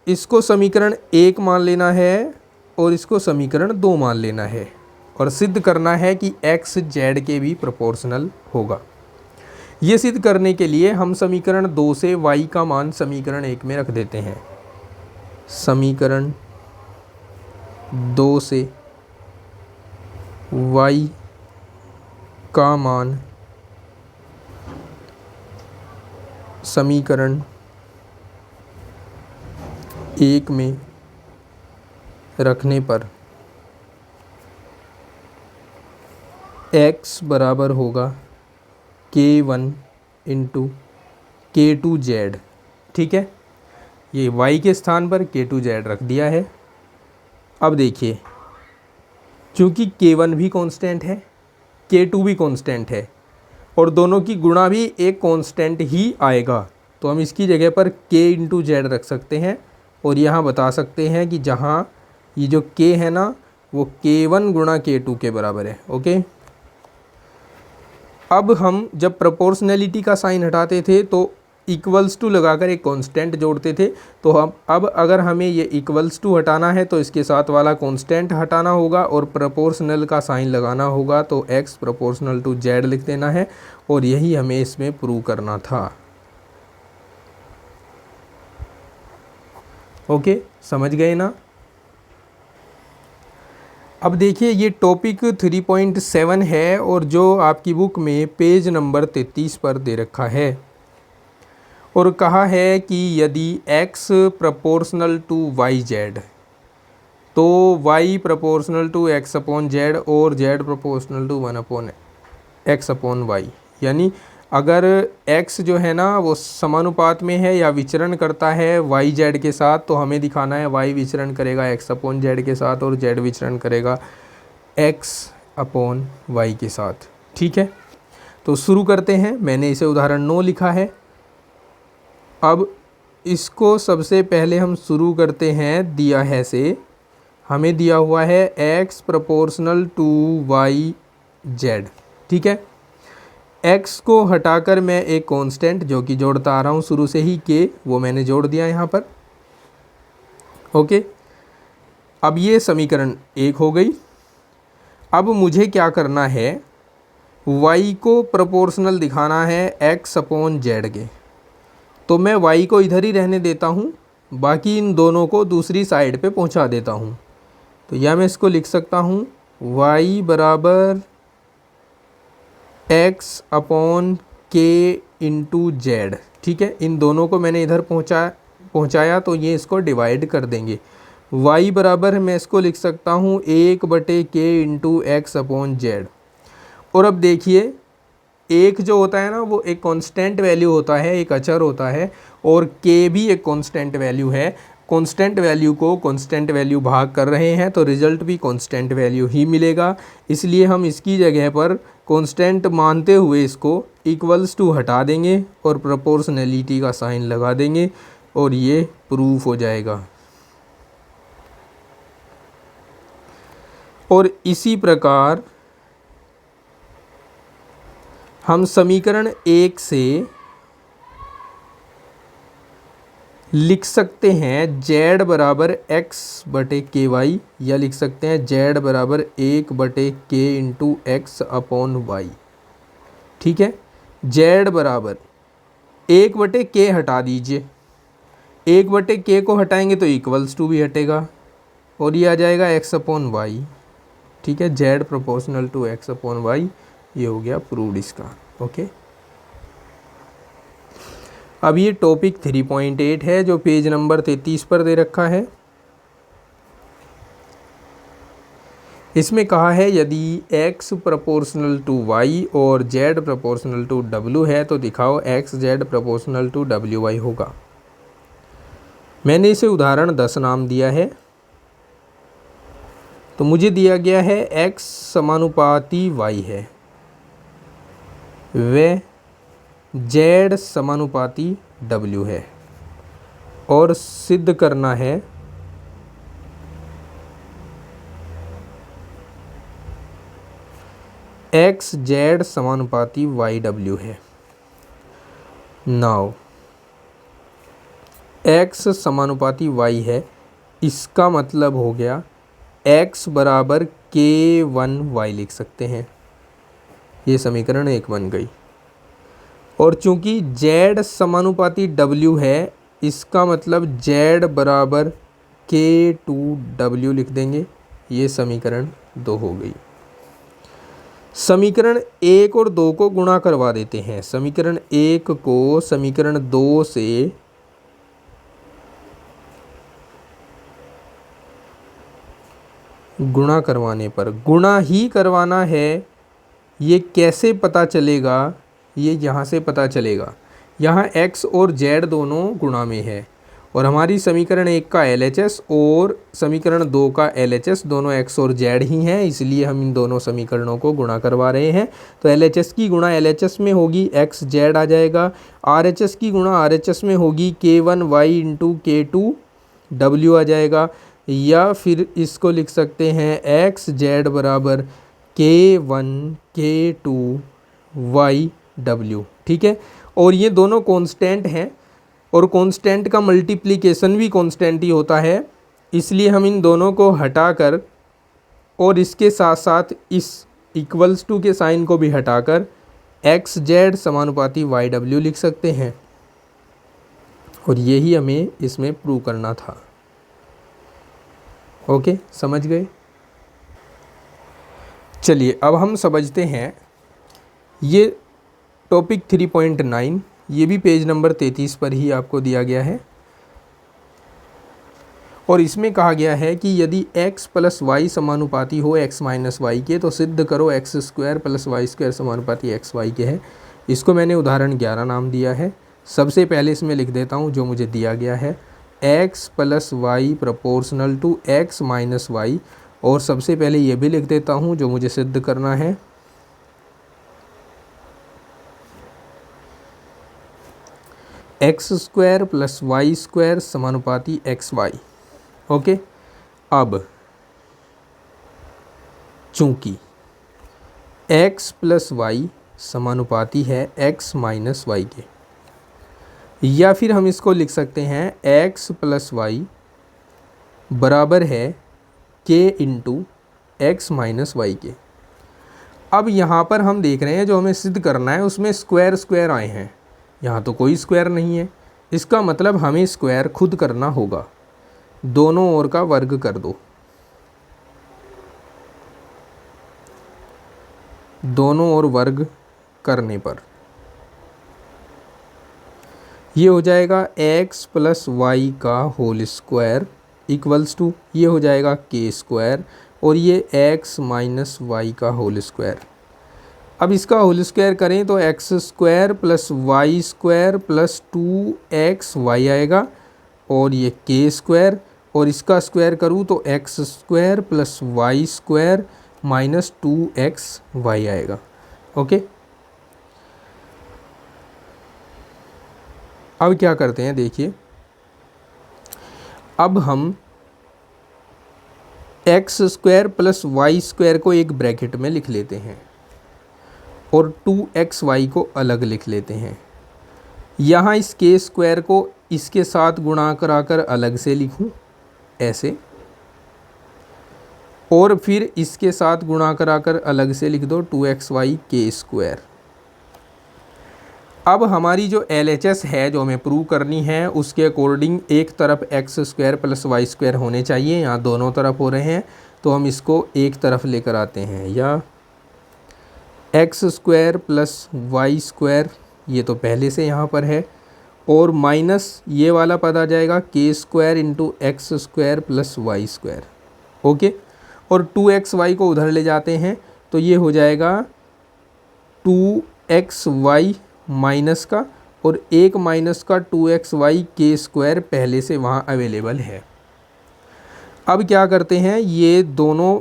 इसको समीकरण 1 मान लेना है और इसको समीकरण 2 मान लेना है और सिद्ध करना है कि x z के भी प्रोपोर्शनल होगा। ये सिद्ध करने के लिए हम समीकरण 2 से y का मान समीकरण 1 में रख देते हैं। समीकरण 2 से y का मान समीकरण 1 में रखने पर x बराबर होगा k1 इंटू k2z। ठीक है, ये y के स्थान पर k2z रख दिया है। अब देखिए, चूँकि k1 भी कांस्टेंट है, k2 भी कांस्टेंट है और दोनों की गुणा भी एक कांस्टेंट ही आएगा, तो हम इसकी जगह पर k इंटू जेड रख सकते हैं और यहाँ बता सकते हैं कि जहाँ ये जो k है ना वो k1 गुणा k2 के बराबर है। ओके, अब हम जब प्रोपोर्शनलिटी का साइन हटाते थे तो इक्वल्स टू लगाकर एक कांस्टेंट जोड़ते थे, तो हम अब अगर हमें ये इक्वल्स टू हटाना है तो इसके साथ वाला कांस्टेंट हटाना होगा और प्रोपोर्शनल का साइन लगाना होगा, तो x प्रोपोर्शनल टू z लिख देना है और यही हमें इसमें प्रूव करना था। ओके, समझ गए ना। अब देखिए ये टॉपिक 3.7 है और जो आपकी बुक में पेज नंबर 33 पर दे रखा है और कहा है कि यदि x proportional to y z तो y proportional to x upon z और z proportional to 1 upon x upon y, यानी अगर x जो है ना वो समानुपात में है या विचरण करता है y z के साथ, तो हमें दिखाना है y विचरण करेगा x अपॉन z के साथ और z विचरण करेगा x अपॉन y के साथ। ठीक है, तो शुरू करते हैं। मैंने इसे उदाहरण 9 लिखा है। अब इसको सबसे पहले हम शुरू करते हैं, दिया है से हमें दिया हुआ है x proportional to y z। ठीक है, x को हटाकर मैं एक कांस्टेंट जो कि जोड़ता आ रहा हूँ शुरू से ही k, वो मैंने जोड़ दिया यहाँ पर। ओके, अब ये समीकरण 1 हो गई। अब मुझे क्या करना है, y को प्रोपोर्शनल दिखाना है x अपॉन z के, तो मैं y को इधर ही रहने देता हूँ, बाकी इन दोनों को दूसरी साइड पे पहुँचा देता हूँ। तो यह मैं इसको लिख सकता हूँ y बराबर x upon k into Z. ठीक है, इन दोनों को मैंने इधर पहुँचाया तो ये इसको डिवाइड कर देंगे। y बराबर मैं इसको लिख सकता हूँ 1/k into x upon z. और अब देखिए, एक जो होता है ना वो एक कांस्टेंट वैल्यू होता है, एक अचर होता है, और k भी एक कांस्टेंट वैल्यू है। कांस्टेंट वैल्यू को कांस्टेंट वैल्यू भाग कर रहे हैं तो रिजल्ट भी कांस्टेंट वैल्यू ही मिलेगा। इसलिए हम इसकी जगह पर कांस्टेंट मानते हुए इसको इक्वल्स टू हटा देंगे और प्रोपोर्शनैलिटी का साइन लगा देंगे और ये प्रूफ हो जाएगा। और इसी प्रकार हम समीकरण 1 से लिख सकते हैं z बराबर x बटे के वाई, या लिख सकते हैं z बराबर 1 बटे k into x upon y. ठीक है, z बराबर 1 बटे k हटा दीजिए, 1 बटे k को हटाएंगे तो इक्वल्स टू भी हटेगा और ये आ जाएगा x अपॉन वाई। ठीक है, z proportional to x upon y, ये हो गया प्रूव्ड इसका। ओके, अब ये टॉपिक 3.8 है जो पेज नंबर 33 पर दे रखा है। इसमें कहा है यदि x प्रोपोर्शनल टू y और z प्रोपोर्शनल टू w है तो दिखाओ x z proportional to wy होगा। मैंने इसे उदाहरण 10 नाम दिया है। तो मुझे दिया गया है x समानुपाती y है, व z समानुपाती w है और सिद्ध करना है x z समानुपाती y w है। नाउ x समानुपाती y है, इसका मतलब हो गया x बराबर k1y लिख सकते हैं। ये समीकरण 1 बन गई। और चूंकि z समानुपाती w है, इसका मतलब z बराबर k2w लिख देंगे। ये समीकरण 2 हो गई। समीकरण 1 और 2 को गुणा करवा देते हैं। समीकरण 1 को समीकरण 2 से गुणा करवाने पर, गुणा ही करवाना है, ये कैसे पता चलेगा, ये यहाँ से पता चलेगा। यहाँ x और z दोनों गुणा में है और हमारी समीकरण 1 का LHS और समीकरण 2 का LHS दोनों x और z ही हैं, इसलिए हम इन दोनों समीकरणों को गुणा करवा रहे हैं। तो LHS की गुणा LHS में होगी x z आ जाएगा, RHS की गुणा RHS में होगी k1y इंटू k2w आ जाएगा, या फिर इसको लिख सकते हैं x z बराबर k1 k2 y w। ठीक है, और ये दोनों कांस्टेंट हैं और कांस्टेंट का मल्टीप्लिकेशन भी कांस्टेंट ही होता है, इसलिए हम इन दोनों को हटाकर और इसके साथ साथ इस इक्वल्स टू के साइन को भी हटाकर एक्स जेड समानुपाती वाई डब्ल्यू लिख सकते हैं। और यही हमें इसमें प्रूव करना था। ओके, समझ गए। चलिए अब हम समझते हैं ये टॉपिक 3.9, ये भी पेज नंबर 33 पर ही आपको दिया गया है। और इसमें कहा गया है कि यदि x प्लस वाई समानुपाती हो x माइनस वाई के तो सिद्ध करो x square plus Y square समानुपाती एक्स वाई के है। इसको मैंने उदाहरण 11 नाम दिया है। सबसे पहले इसमें लिख देता हूँ जो मुझे दिया गया है, x plus y proportional to x minus y, और सबसे पहले ये भी लिख देता हूँ जो मुझे सिद्ध करना है, x square plus Y square समानुपाती एक्स वाई। ओके, अब चूंकि x प्लस वाई समानुपाती है x माइनस वाई के, या फिर हम इसको लिख सकते हैं x प्लस वाई बराबर है k into x minus y के। अब यहाँ पर हम देख रहे हैं जो हमें सिद्ध करना है उसमें स्क्वायर स्क्वायर आए हैं, यहाँ तो कोई स्क्वायर नहीं है। इसका मतलब हमें स्क्वायर खुद करना होगा, दोनों ओर का वर्ग कर दो, दोनों ओर वर्ग करने पर ये हो जाएगा x प्लस वाई का होल स्क्वायर इक्वल्स टू ये हो जाएगा k स्क्वायर, और ये x माइनस वाई का होल स्क्वायर। अब इसका होल स्क्वायर करें तो x square plus Y square plus 2x y आएगा, और ये के स्क्वायर, और इसका स्क्वायर करूँ तो x square plus Y square minus 2xy आएगा। ओके, अब क्या करते हैं देखिए, अब हम x square plus Y square को एक ब्रैकेट में लिख लेते हैं और 2xy को अलग लिख लेते हैं। यहाँ इस के स्क्वायर को इसके साथ गुणा कराकर अलग से लिखूँ ऐसे, और फिर इसके साथ गुणा कराकर अलग से लिख दो 2xy के स्क्वायर। अब हमारी जो LHS है जो हमें प्रूव करनी है उसके अकॉर्डिंग एक तरफ x square plus Y square होने चाहिए, यहाँ दोनों तरफ हो रहे हैं तो हम इसको एक तरफ लेकर आते हैं, या x square plus Y square ये तो पहले से यहाँ पर है, और माइनस ये वाला पद आ जाएगा के square into x square plus Y square. Okay, और 2xy को उधर ले जाते हैं तो ये हो जाएगा 2xy माइनस का, और एक माइनस का 2xy के स्क्वायर पहले से वहाँ अवेलेबल है। अब क्या करते हैं, ये दोनों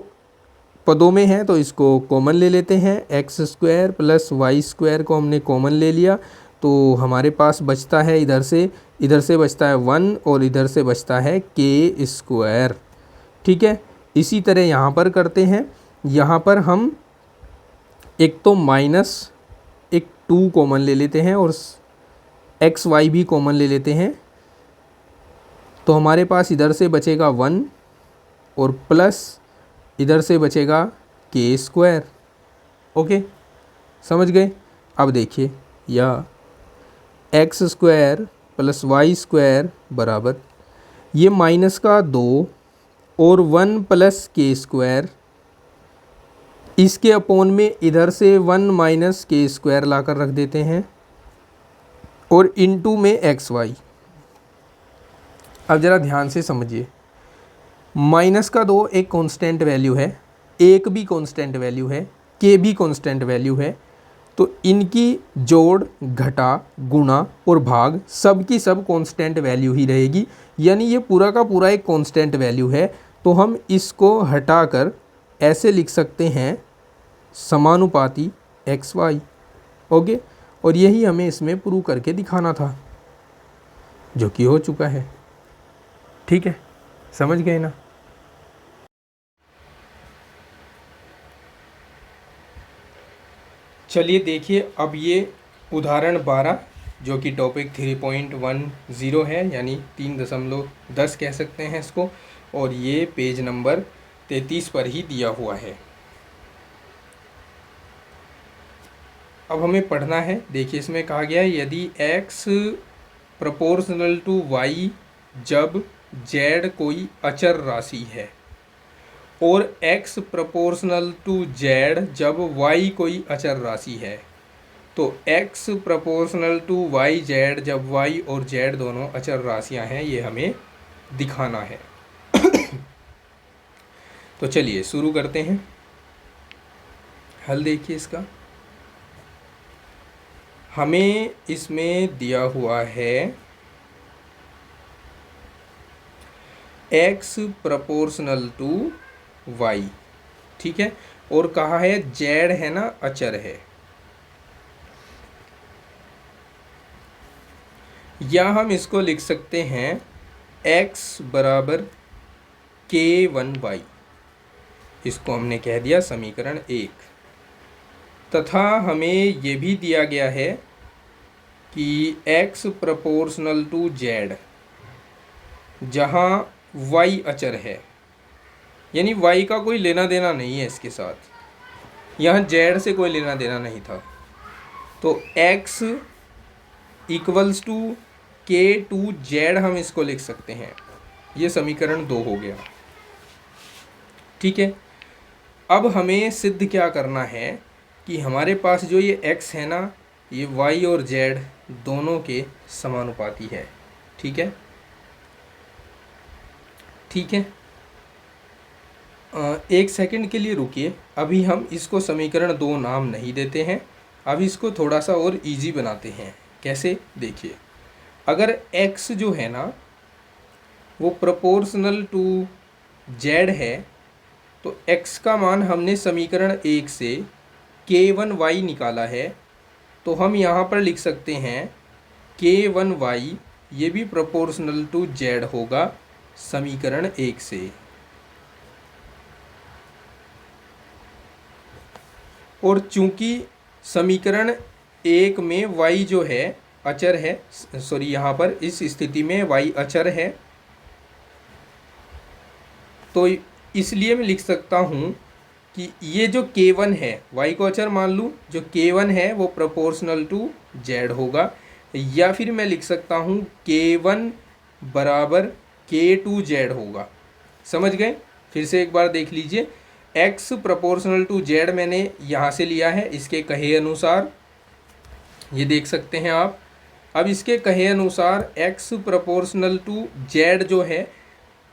पदों में हैं तो इसको कॉमन ले लेते हैं, x square plus Y square को हमने कॉमन ले लिया तो हमारे पास बचता है इधर से बचता है 1 और इधर से बचता है के स्क्वायर। ठीक है, इसी तरह यहाँ पर करते हैं, यहाँ पर हम एक तो माइनस एक 2 कॉमन ले लेते हैं और एक्स वाई भी कॉमन ले लेते हैं, तो हमारे पास इधर से बचेगा 1 और प्लस इधर से बचेगा के स्क्वायर। ओके, समझ गए। अब देखिए, या x square plus Y square बराबर ये माइनस का 2 और 1 प्लस के स्क्वायर, इसके अपोन में इधर से 1 माइनस के स्क्वायर ला कर रख देते हैं और इनटू में एक्स वाई। अब ज़रा ध्यान से समझिए, माइनस का 2 एक कांस्टेंट वैल्यू है, 1 भी कांस्टेंट वैल्यू है, के भी कांस्टेंट वैल्यू है, तो इनकी जोड़ घटा गुणा और भाग सब की सब कांस्टेंट वैल्यू ही रहेगी, यानी ये पूरा का पूरा एक कांस्टेंट वैल्यू है। तो हम इसको हटाकर ऐसे लिख सकते हैं समानुपाती एक्स वाई। ओके, और यही हमें इसमें प्रूव करके दिखाना था, जो कि हो चुका है। ठीक है, समझ गए ना। चलिए देखिए, अब ये उदाहरण 12 जो कि टॉपिक 3.10 है, यानी 3.10 कह सकते हैं इसको, और ये पेज नंबर 33 पर ही दिया हुआ है। अब हमें पढ़ना है। देखिए, इसमें कहा गया है यदि x प्रोपोर्शनल टू y जब z कोई अचर राशि है, और x प्रोपोर्शनल टू z जब y कोई अचर राशि है, तो x proportional to y z जब y और z दोनों अचर राशियां हैं, ये हमें दिखाना है। तो चलिए शुरू करते हैं। हल देखिए इसका, हमें इसमें दिया हुआ है x प्रोपोर्शनल टू y, ठीक है, और कहा है z है ना अचर है, या हम इसको लिख सकते हैं x बराबर k1y, इसको हमने कह दिया समीकरण 1। तथा हमें ये भी दिया गया है कि x प्रोपोर्शनल टू z जहाँ y अचर है, यानी y का कोई लेना देना नहीं है इसके साथ, यहाँ z से कोई लेना देना नहीं था, तो x इक्वल्स टू k2z हम इसको लिख सकते हैं। ये समीकरण 2 हो गया। ठीक है, अब हमें सिद्ध क्या करना है कि हमारे पास जो ये x है ना, ये y और z दोनों के समानुपाती है। ठीक है, ठीक है, एक सेकंड के लिए रुकिए, अभी हम इसको समीकरण 2 नाम नहीं देते हैं, अब इसको थोड़ा सा और इजी बनाते हैं। कैसे, देखिए, अगर x जो है ना वो प्रोपोर्शनल टू जेड है, तो x का मान हमने समीकरण 1 से k1y निकाला है, तो हम यहाँ पर लिख सकते हैं k1y ये भी प्रोपोर्शनल टू जेड होगा समीकरण 1 से। और चूंकि समीकरण 1 में y जो है अचर है, सॉरी यहाँ पर इस स्थिति में y अचर है, तो इसलिए मैं लिख सकता हूँ कि ये जो k1 है, y को अचर मान लूँ, जो k1 है वो प्रोपोर्शनल टू z होगा। या फिर मैं लिख सकता हूँ k1 बराबर k2z होगा। समझ गए? फिर से एक बार देख लीजिए, x प्रोपोर्शनल टू z मैंने यहाँ से लिया है इसके कहे अनुसार, ये देख सकते हैं आप। अब इसके कहे अनुसार x प्रोपोर्शनल टू z जो है,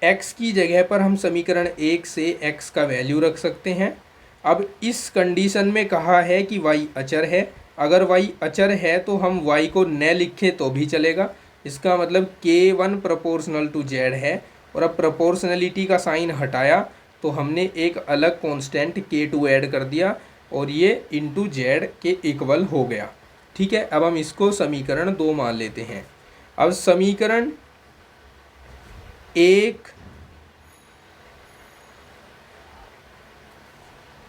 x की जगह पर हम समीकरण 1 से x का वैल्यू रख सकते हैं। अब इस कंडीशन में कहा है कि y अचर है, अगर y अचर है तो हम y को न लिखें तो भी चलेगा। इसका मतलब k1 प्रोपोर्शनल टू z है, और अब प्रोपोर्शनलिटी का साइन हटाया तो हमने एक अलग कांस्टेंट k2 ऐड कर दिया और ये इंटू z के इक्वल हो गया। ठीक है, अब हम इसको समीकरण 2 मान लेते हैं। अब समीकरण 1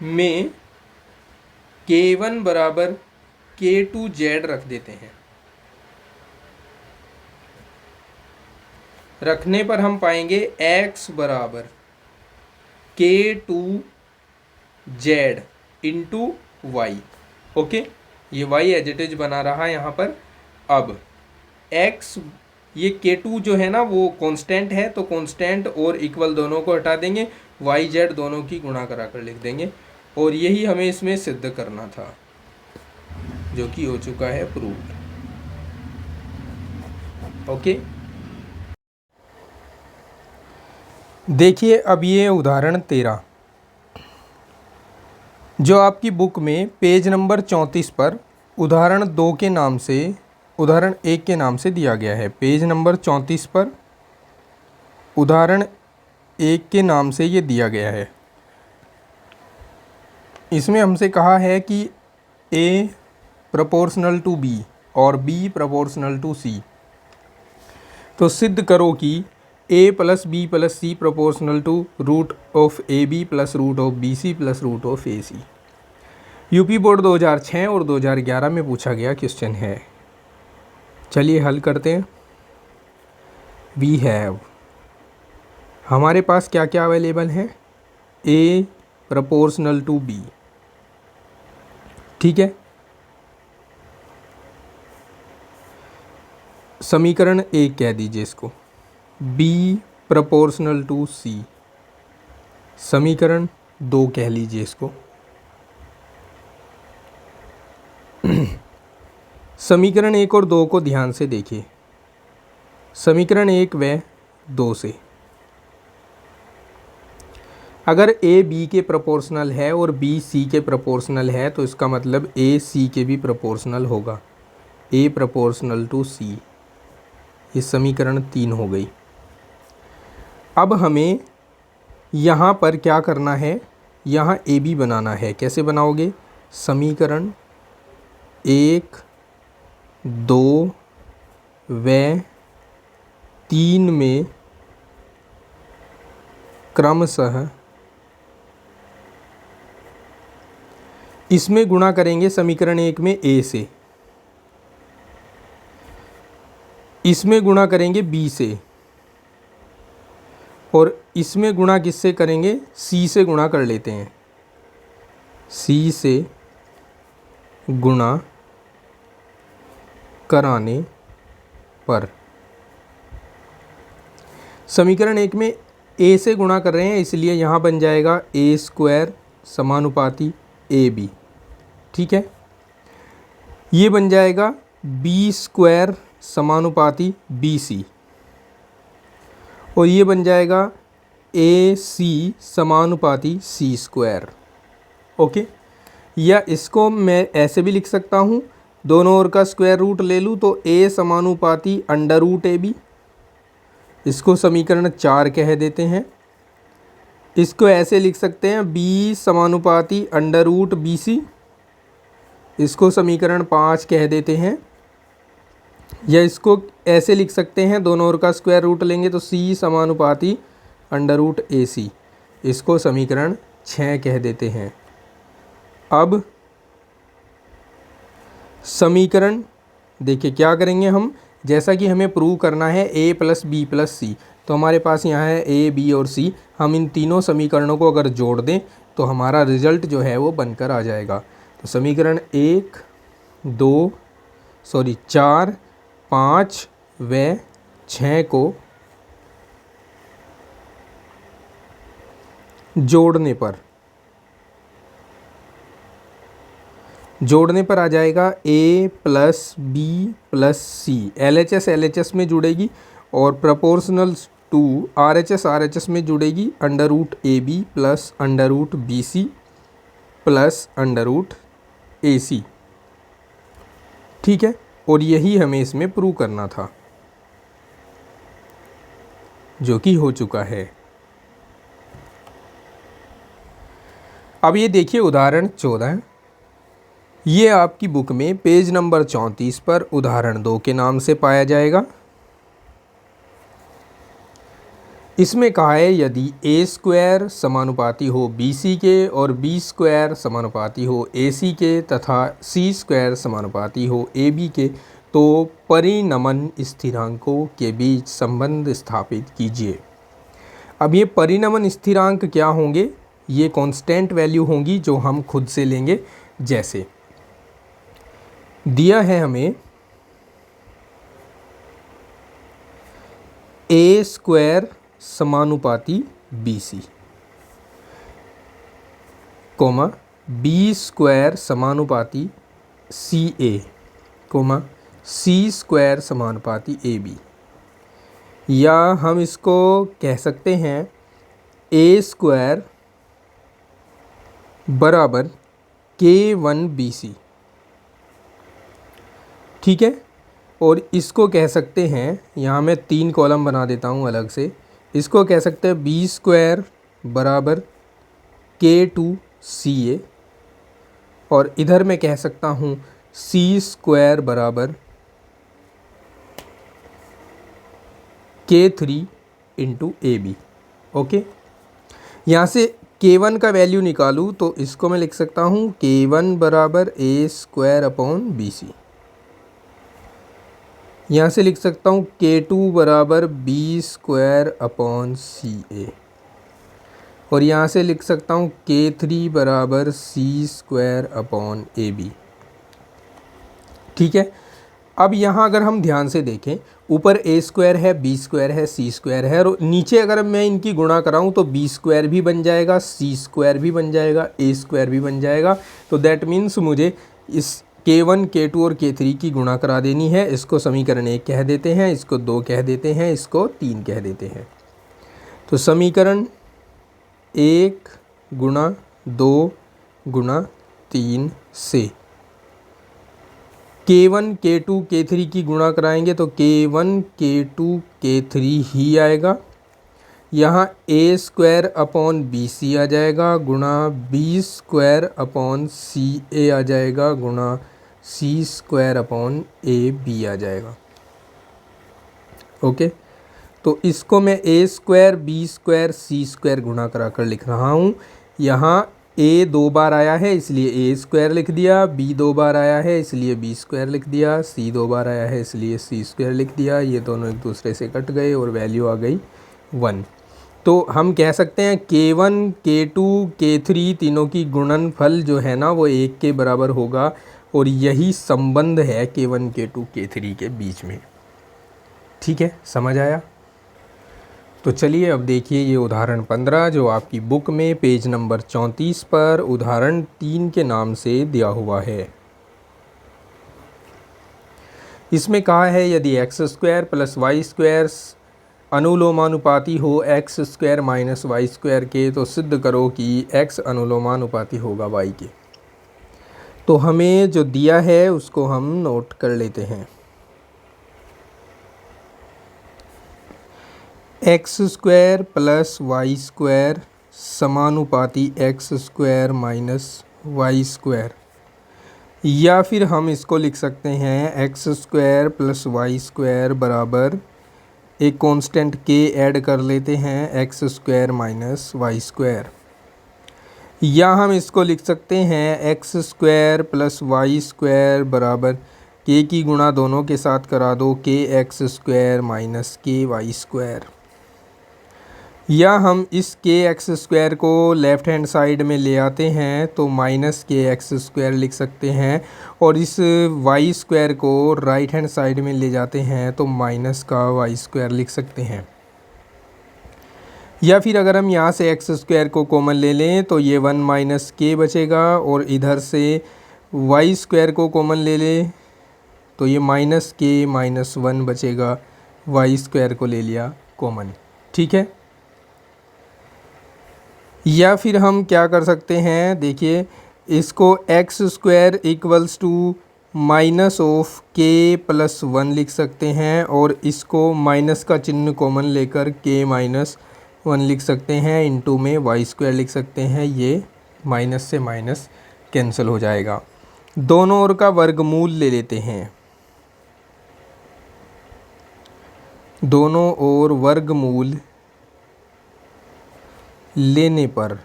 में k1 बराबर k2z रख देते हैं। रखने पर हम पाएंगे x बराबर k2z इंटू वाई। ओके, ये y एज इट इज बना रहा है यहाँ पर। अब x, ये k2 जो है ना वो कांस्टेंट है, तो कांस्टेंट और इक्वल दोनों को हटा देंगे, y z दोनों की गुणा करा कर लिख देंगे, और यही हमें इसमें सिद्ध करना था, जो कि हो चुका है प्रूव्ड। ओके, देखिए अब ये उदाहरण 13 जो आपकी बुक में पेज नंबर 34 पर उदाहरण 2 के नाम से, उदाहरण 1 के नाम से दिया गया है। पेज नंबर 34 पर उदाहरण 1 के नाम से ये दिया गया है। इसमें हमसे कहा है कि a प्रोपोर्शनल टू b और b प्रोपोर्शनल टू c, तो सिद्ध करो कि a plus b plus c proportional to root of a b plus root of b c plus root of a c. UP board 2006 और 2011 में पूछा गया question है। चलिए हल करते हैं। वी हैव, हमारे पास क्या क्या अवेलेबल है, a प्रोपोर्शनल टू b। ठीक है, समीकरण 1 कह दीजिए इसको, b प्रोपोर्शनल टू c। समीकरण 2 कह लीजिए इसको। समीकरण 1 और 2 को ध्यान से देखिए। समीकरण 1 व 2 से अगर a b के प्रोपोर्शनल है और b c के प्रोपोर्शनल है, तो इसका मतलब a c के भी प्रोपोर्शनल होगा, a प्रोपोर्शनल टू c। ये समीकरण 3 हो गई। अब हमें यहाँ पर क्या करना है, यहाँ ए बी बनाना है। कैसे बनाओगे, समीकरण 1, 2 व 3 में क्रमशः इसमें गुणा करेंगे समीकरण 1 में a से, इसमें गुणा करेंगे b से, और इसमें गुणा किससे करेंगे, c से गुणा कर लेते हैं। c से गुणा कराने पर समीकरण 1 में a से गुणा कर रहे हैं, इसलिए यहाँ बन जाएगा a स्क्वायर समानुपाती ए बी। ठीक है, ये बन जाएगा b स्क्वायर समानुपाती बी सी, और ये बन जाएगा ए सी समानुपाती सी स्क्वायर। ओके, या इसको मैं ऐसे भी लिख सकता हूँ, दोनों ओर का स्क्वायर रूट ले लूँ तो a समानुपाती अंडर रूट ए बी, इसको समीकरण 4 कह देते हैं। इसको ऐसे लिख सकते हैं b समानुपाती अंडर रूट BC, इसको समीकरण 5 कह देते हैं। या इसको ऐसे लिख सकते हैं, दोनों ओर का स्क्वायर रूट लेंगे तो c समानुपाती अंडर रूट AC, इसको समीकरण 6 कह देते हैं। अब समीकरण देखिए क्या करेंगे हम, जैसा कि हमें प्रूव करना है a प्लस बी प्लस सी, तो हमारे पास यहाँ है a, b और c। हम इन तीनों समीकरणों को अगर जोड़ दें तो हमारा रिजल्ट जो है वो बनकर आ जाएगा। तो समीकरण 4, 5 व 6 को जोड़ने पर आ जाएगा a plus b plus c, LHS LHS में जुड़ेगी और प्रोपोर्शनल टू RHS RHS में जुड़ेगी, under root AB plus under root BC plus under root AC। ठीक है, और यही हमें इसमें प्रूव करना था, जो कि हो चुका है। अब ये देखिए उदाहरण 14, ये आपकी बुक में पेज नंबर 34 पर उदाहरण 2 के नाम से पाया जाएगा। इसमें कहा है यदि a स्क्वायर समानुपाती हो BC के और b स्क्वायर समानुपाती हो AC के तथा c स्क्वायर समानुपाती हो AB के, तो परिनमन स्थिरांकों के बीच संबंध स्थापित कीजिए। अब ये परिनमन स्थिरांक क्या होंगे, ये कांस्टेंट वैल्यू होंगी जो हम खुद से लेंगे। जैसे दिया है हमें a स्क्वायर समानुपाती BC, कोमा b स्क्वायर समानुपाती CA, कोमा c स्क्वायर समानुपाती AB। या हम इसको कह सकते हैं a स्क्वायर बराबर K1BC। ठीक है, और इसको कह सकते हैं, यहाँ मैं 3 कॉलम बना देता हूँ अलग से, इसको कह सकते हैं b स्क्वायर बराबर K2CA, और इधर मैं कह सकता हूँ c स्क्वायर बराबर K3 इंटू AB। ओके, यहाँ से K1 का वैल्यू निकालूँ तो इसको मैं लिख सकता हूँ K1 बराबर a स्क्वायर अपॉन BC। यहाँ से लिख सकता हूँ K2 बराबर b स्क्वायर अपॉन CA, और यहाँ से लिख सकता हूँ K3 बराबर c स्क्वायर अपॉन AB। ठीक है, अब यहाँ अगर हम ध्यान से देखें, ऊपर a स्क्वायर है, b स्क्वायर है, c स्क्वायर है, और नीचे अगर मैं इनकी गुणा कराऊँ तो b स्क्वायर भी बन जाएगा, c स्क्वायर भी बन जाएगा, a स्क्वायर भी बन जाएगा। तो दैट मीन्स मुझे इस K1, K2 और K3 की गुणा करा देनी है। इसको समीकरण 1 कह देते हैं, इसको 2 कह देते हैं, इसको 3 कह देते हैं। तो समीकरण 1 गुणा 2 गुणा 3 से K1, K2, K3 की गुणा कराएंगे तो K1, K2, K3 ही आएगा। यहाँ a स्क्वायर अपॉन BC आ जाएगा, गुणा b स्क्वायर अपॉन CA आ जाएगा, गुणा c स्क्वायर अपॉन AB आ जाएगा। ओके, तो इसको मैं a square b square c square गुणा करा कर लिख रहा हूँ। यहाँ a 2 बार आया है इसलिए a स्क्वायर लिख दिया, b 2 बार आया है इसलिए b स्क्वायर लिख दिया, c 2 बार आया है इसलिए c स्क्वायर लिख दिया। ये दोनों एक दूसरे से कट गए और वैल्यू आ गई 1। तो हम कह सकते हैं K1, K2, K3 तीनों की गुणनफल जो है ना वो 1 के बराबर होगा, और यही संबंध है K1, K2, K3 के बीच में। ठीक है, समझ आया? तो चलिए अब देखिए ये उदाहरण 15 जो आपकी बुक में पेज नंबर 34 पर उदाहरण 3 के नाम से दिया हुआ है। इसमें कहा है यदि x square plus Y square अनुलोमानुपाती हो x square minus Y square के, तो सिद्ध करो कि x अनुलोमानुपाती होगा y के। तो हमें जो दिया है उसको हम नोट कर लेते हैं। X square plus Y square समानुपाती X square minus Y square, या फिर हम इसको लिख सकते हैं x square plus Y square बराबर एक कांस्टेंट के ऐड कर लेते हैं x square minus Y square, या हम इसको लिख सकते हैं x square plus Y square बराबर के की गुणा दोनों के साथ करा दो के एक्स स्क्वायर माइनस के वाई स्क्वायर, या हम इस के एक्स स्क्वायर को लेफ़्ट हैंड साइड में ले आते हैं तो माइनस के एक्स स्क्वायर लिख सकते हैं, और इस वाई स्क्वायर को राइट हैंड साइड में ले जाते हैं तो माइनस का वाई स्क्वायर लिख सकते हैं। या फिर अगर हम यहाँ से एक्स स्क्वायर को कॉमन ले लें तो ये 1 माइनस के बचेगा, और इधर से वाई स्क्वायर को कॉमन ले लें तो ये माइनस के माइनस 1 बचेगा, वाई स्क्वायर को ले लिया कॉमन। ठीक है, या फिर हम क्या कर सकते हैं, देखिए इसको x square equals to minus of k plus 1 लिख सकते हैं, और इसको माइनस का चिन्ह कॉमन लेकर के माइनस 1 लिख सकते हैं, इनटू में वाई स्क्वायर लिख सकते हैं, ये माइनस से माइनस कैंसिल हो जाएगा। दोनों ओर का वर्गमूल ले लेते हैं, दोनों ओर वर्गमूल लेने पर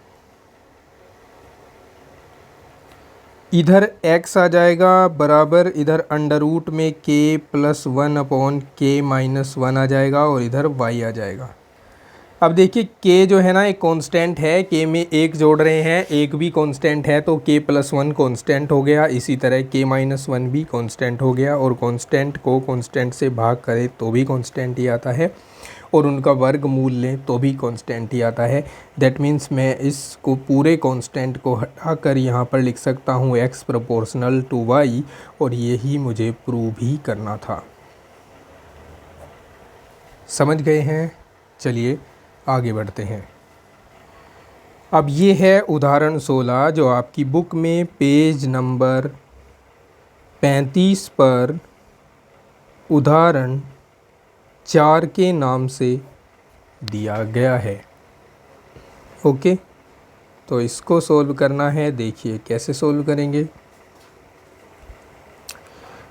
इधर x आ जाएगा बराबर इधर अंडर रूट में k प्लस 1 अपॉन के माइनस 1 आ जाएगा, और इधर y आ जाएगा। अब देखिए k जो है ना एक कांस्टेंट है, k में एक जोड़ रहे हैं, एक भी कांस्टेंट है तो k प्लस 1 कांस्टेंट हो गया, इसी तरह k माइनस 1 भी कांस्टेंट हो गया, और कांस्टेंट को कांस्टेंट से भाग करें तो भी कांस्टेंट ही आता है, और उनका वर्गमूल लें तो भी कांस्टेंट ही आता है। दैट मीन्स मैं इसको पूरे कांस्टेंट को हटाकर यहाँ पर लिख सकता हूँ x प्रोपोर्शनल टू y, और यही मुझे प्रूव ही करना था। समझ गए हैं? चलिए आगे बढ़ते हैं। अब ये है उदाहरण 16 जो आपकी बुक में पेज नंबर 35 पर उदाहरण 4 के नाम से दिया गया है। ओके, तो इसको सोल्व करना है। देखिए कैसे सोल्व करेंगे।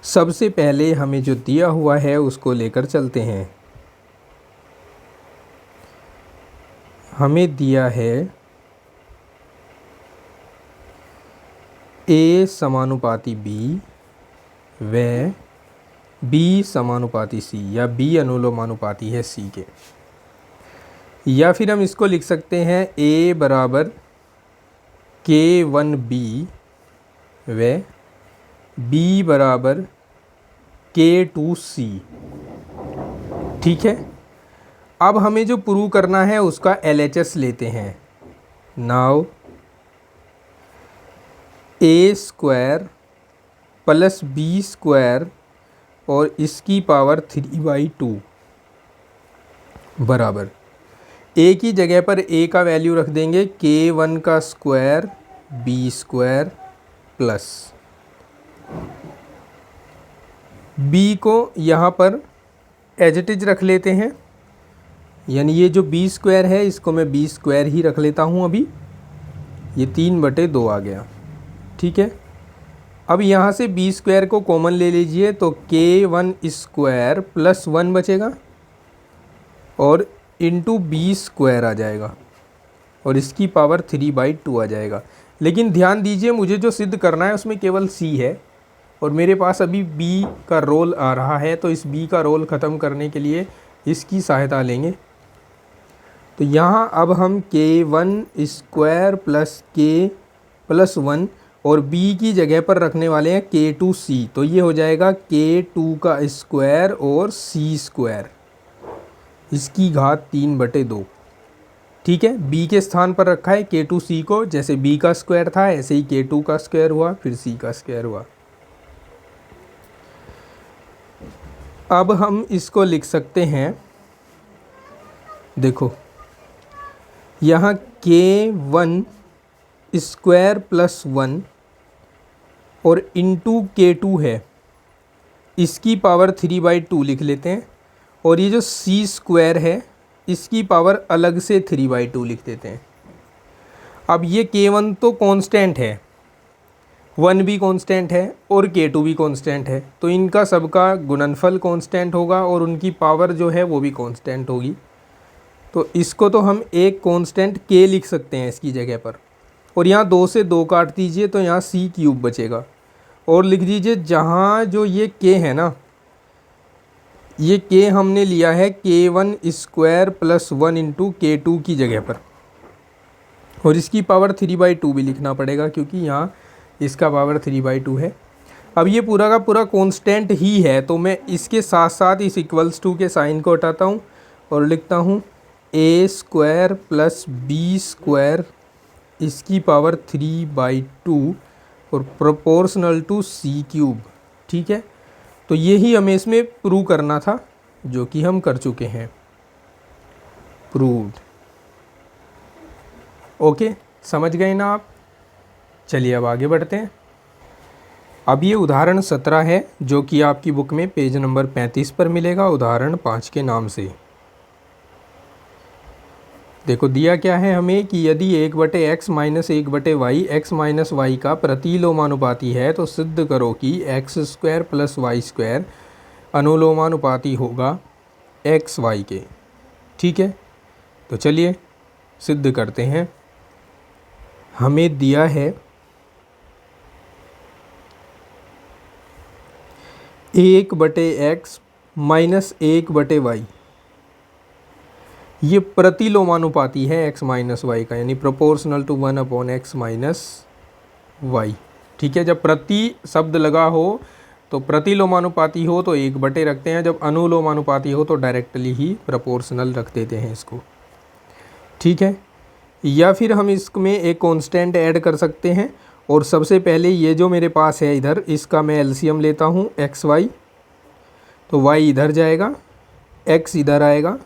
सबसे पहले हमें जो दिया हुआ है उसको लेकर चलते हैं। हमें दिया है A समानुपाती B व B समानुपाती C, या B अनुलोमानुपाती है C के, या फिर हम इसको लिख सकते हैं A बराबर K1B व B बराबर K2C। ठीक है, अब हमें जो प्रूव करना है उसका LHS लेते हैं। Now A square plus B square और इसकी पावर 3/2 बराबर A की जगह पर A का वैल्यू रख देंगे K1 का square B square plus B को यहाँ पर एज इट इज रख लेते हैं, यानी ये जो B स्क्वायर है इसको मैं B स्क्वायर ही रख लेता हूँ अभी। ये 3/2 आ गया। ठीक है, अब यहाँ से B स्क्वायर को कॉमन ले लीजिए तो K1 स्क्वायर प्लस 1 बचेगा और इंटू B स्क्वायर आ जाएगा, और इसकी पावर 3/2 आ जाएगा। लेकिन ध्यान दीजिए मुझे जो सिद्ध करना है उसमें केवल C है, और मेरे पास अभी B का रोल आ रहा है, तो इस B का रोल ख़त्म करने के लिए इसकी सहायता लेंगे। तो यहाँ अब हम K1 square plus K plus 1 और B की जगह पर रखने वाले हैं K2C, तो ये हो जाएगा K2 का स्क्वायर और C स्क्वायर, इसकी घात 3/2। ठीक है, B के स्थान पर रखा है K2C को, जैसे B का स्क्वायर था ऐसे ही K2 का स्क्वायर हुआ, फिर C का स्क्वायर हुआ। अब हम इसको लिख सकते हैं, देखो यहाँ K1 स्क्वायर प्लस 1 और इंटू K2 है, इसकी पावर 3/2 लिख लेते हैं, और ये जो C स्क्वायर है इसकी पावर अलग से 3/2 लिख देते हैं। अब ये K1 तो कांस्टेंट है, 1 भी कांस्टेंट है और K2 भी कांस्टेंट है, तो इनका सबका गुणनफल कांस्टेंट होगा और उनकी पावर जो है वो भी कांस्टेंट होगी। तो इसको तो हम एक कांस्टेंट K लिख सकते हैं इसकी जगह पर, और यहाँ 2 से 2 काट दीजिए तो यहाँ C³ बचेगा। और लिख दीजिए जहाँ जो ये K है ना, ये K हमने लिया है K1 square plus 1 into K2 की जगह पर, और इसकी पावर 3/2 भी लिखना पड़ेगा क्योंकि यहाँ इसका पावर 3/2 है। अब ये पूरा का पूरा कांस्टेंट ही है, तो मैं इसके साथ साथ इस इक्वल्स टू के साइन को हटाता हूँ और लिखता हूँ a square plus b square इसकी पावर 3/2 और प्रोपोर्शनल टू C³। ठीक है, तो यही हमें इसमें प्रूव करना था, जो कि हम कर चुके हैं, प्रूव्ड। ओके, समझ गए ना आप? चलिए अब आगे बढ़ते हैं। अब ये उदाहरण 17 है, जो कि आपकी बुक में पेज नंबर 35 पर मिलेगा, उदाहरण 5 के नाम से। देखो दिया क्या है हमें कि यदि 1/x minus 1/y x minus y का प्रतिलोमानुपाती है तो सिद्ध करो कि x square plus Y square अनुलोमानुपाती होगा एक्स वाई के। ठीक है, तो चलिए सिद्ध करते हैं। हमें दिया है 1/x माइनस 1/y, ये प्रतिलोमानुपाती है x माइनस वाई का, यानी proportional to 1/x minus Y. ठीक है, जब प्रति शब्द लगा हो तो प्रतिलोमानुपाती हो तो 1/, रखते हैं, जब अनुलोमानुपाती हो तो डायरेक्टली ही प्रोपोर्शनल रख देते हैं इसको। ठीक है, या फिर हम इसमें एक कांस्टेंट ऐड कर सकते हैं, और सबसे पहले ये जो मेरे पास है इधर, इसका मैं एलसीएम लेता हूँ xy, तो y इधर जाएगा, x इधर आएगा,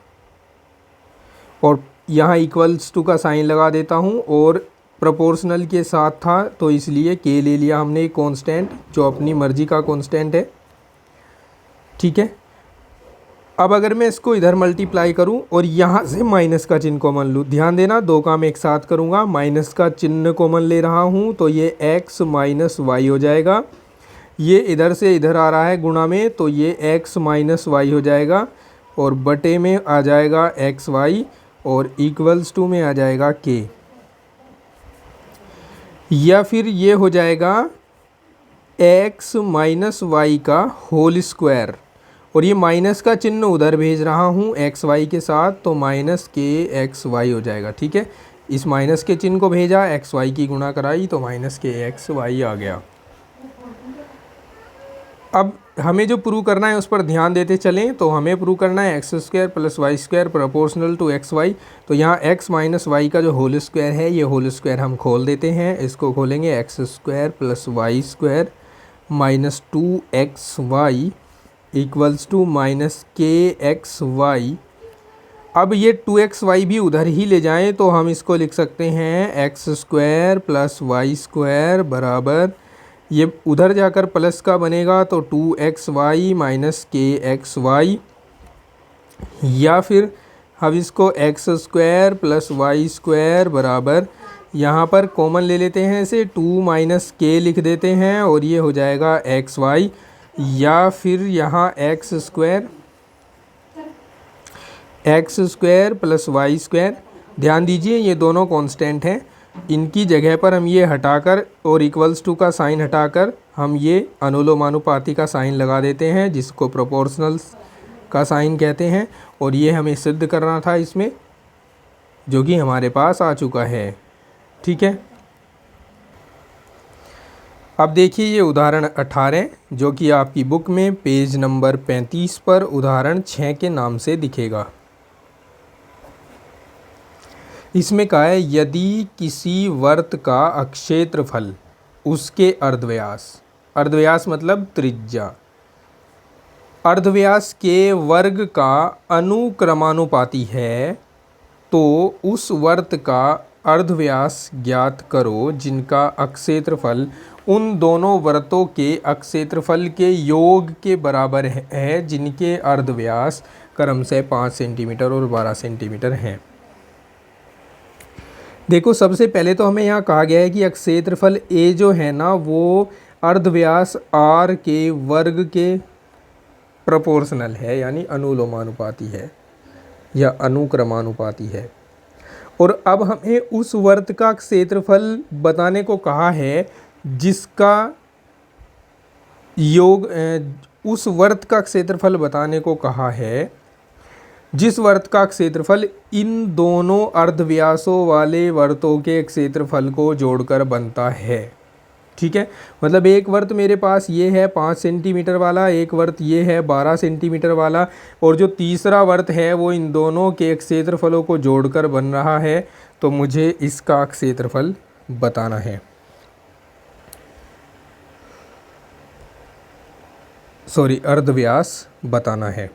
और यहाँ इक्वल्स टू का साइन लगा देता हूँ, और प्रोपोर्शनल के साथ था तो इसलिए K ले लिया हमने एक कांस्टेंट जो अपनी मर्जी का कांस्टेंट है। ठीक है, अब अगर मैं इसको इधर मल्टीप्लाई करूं और यहाँ से माइनस का चिन्ह कॉमन लूँ, ध्यान देना दो काम एक साथ करूँगा, माइनस का चिन्ह कॉमन ले रहा हूँ तो ये x माइनस वाई हो जाएगा, ये इधर से इधर आ रहा है गुणा में तो ये x माइनस वाई हो जाएगा, और बटे में आ जाएगा xy, और इक्वल्स टू में आ जाएगा k, या फिर ये हो जाएगा x माइनस वाई का होल स्क्वायर, और ये माइनस का चिन्ह उधर भेज रहा हूँ एक्स वाई के साथ तो माइनस के एक्स वाई हो जाएगा। ठीक है, इस माइनस के चिन्ह को भेजा, एक्स वाई की गुणा कराई तो माइनस के एक्स वाई आ गया। अब हमें जो प्रूव करना है उस पर ध्यान देते चलें, तो हमें प्रूव करना है x square plus Y square proportional to x y, तो यहाँ एक्स माइनस वाई का जो होल स्क्वायर है, ये होल स्क्वायर हम खोल देते हैं, इसको खोलेंगे x square plus Y square minus 2xy equals to minus k x y. अब ये 2xy भी उधर ही ले जाएं तो हम इसको लिख सकते हैं x square plus Y square बराबर, ये उधर जाकर प्लस का बनेगा तो 2xy minus k x Y, या फिर हम इसको x square plus Y square बराबर, यहाँ पर कॉमन ले लेते हैं इसे 2 माइनस के लिख देते हैं और ये हो जाएगा एक्स वाई, या फिर यहाँ x square plus Y square. ध्यान दीजिए ये दोनों कांस्टेंट हैं, इनकी जगह पर हम ये हटाकर और इक्वल्स टू का साइन हटाकर हम ये अनुलोमानुपाती का साइन लगा देते हैं, जिसको प्रोपोर्शनल का साइन कहते हैं, और ये हमें सिद्ध करना था इसमें, जो कि हमारे पास आ चुका है। ठीक है, अब देखिए ये उदाहरण 18 जो कि आपकी बुक में पेज नंबर 35 पर उदाहरण 6 के नाम से दिखेगा। इसमें कहा है यदि किसी वर्त का अक्षेत्रफल उसके अर्धव्यास, अर्धव्यास मतलब त्रिज्या, अर्धव्यास के वर्ग का अनुक्रमानुपाती है तो उस वर्त का अर्धव्यास ज्ञात करो जिनका अक्षेत्रफल उन दोनों वृत्तों के अक्षेत्रफल के योग के बराबर है जिनके अर्धव्यास क्रमशः 5 सेंटीमीटर और 12 सेंटीमीटर हैं। देखो सबसे पहले तो हमें यहाँ कहा गया है कि अक्षेत्रफल ए जो है ना वो अर्धव्यास आर के वर्ग के प्रोपोर्शनल है, यानी अनुलोमानुपाती है या अनुक्रमानुपाती है। और अब हमें उस वर्त का क्षेत्रफल बताने को कहा है जिसका योग, उस वर्त का क्षेत्रफल बताने को कहा है जिस वर्त का क्षेत्रफल इन दोनों अर्धव्यासों वाले वर्तों के क्षेत्रफल को जोड़कर बनता है। ठीक है, मतलब एक वर्त मेरे पास ये है 5 सेंटीमीटर वाला, एक वर्त ये है 12 सेंटीमीटर वाला, और जो तीसरा वर्त है वो इन दोनों के क्षेत्रफलों को जोड़कर बन रहा है। तो मुझे इसका क्षेत्रफल बताना है, अर्धव्यास बताना है।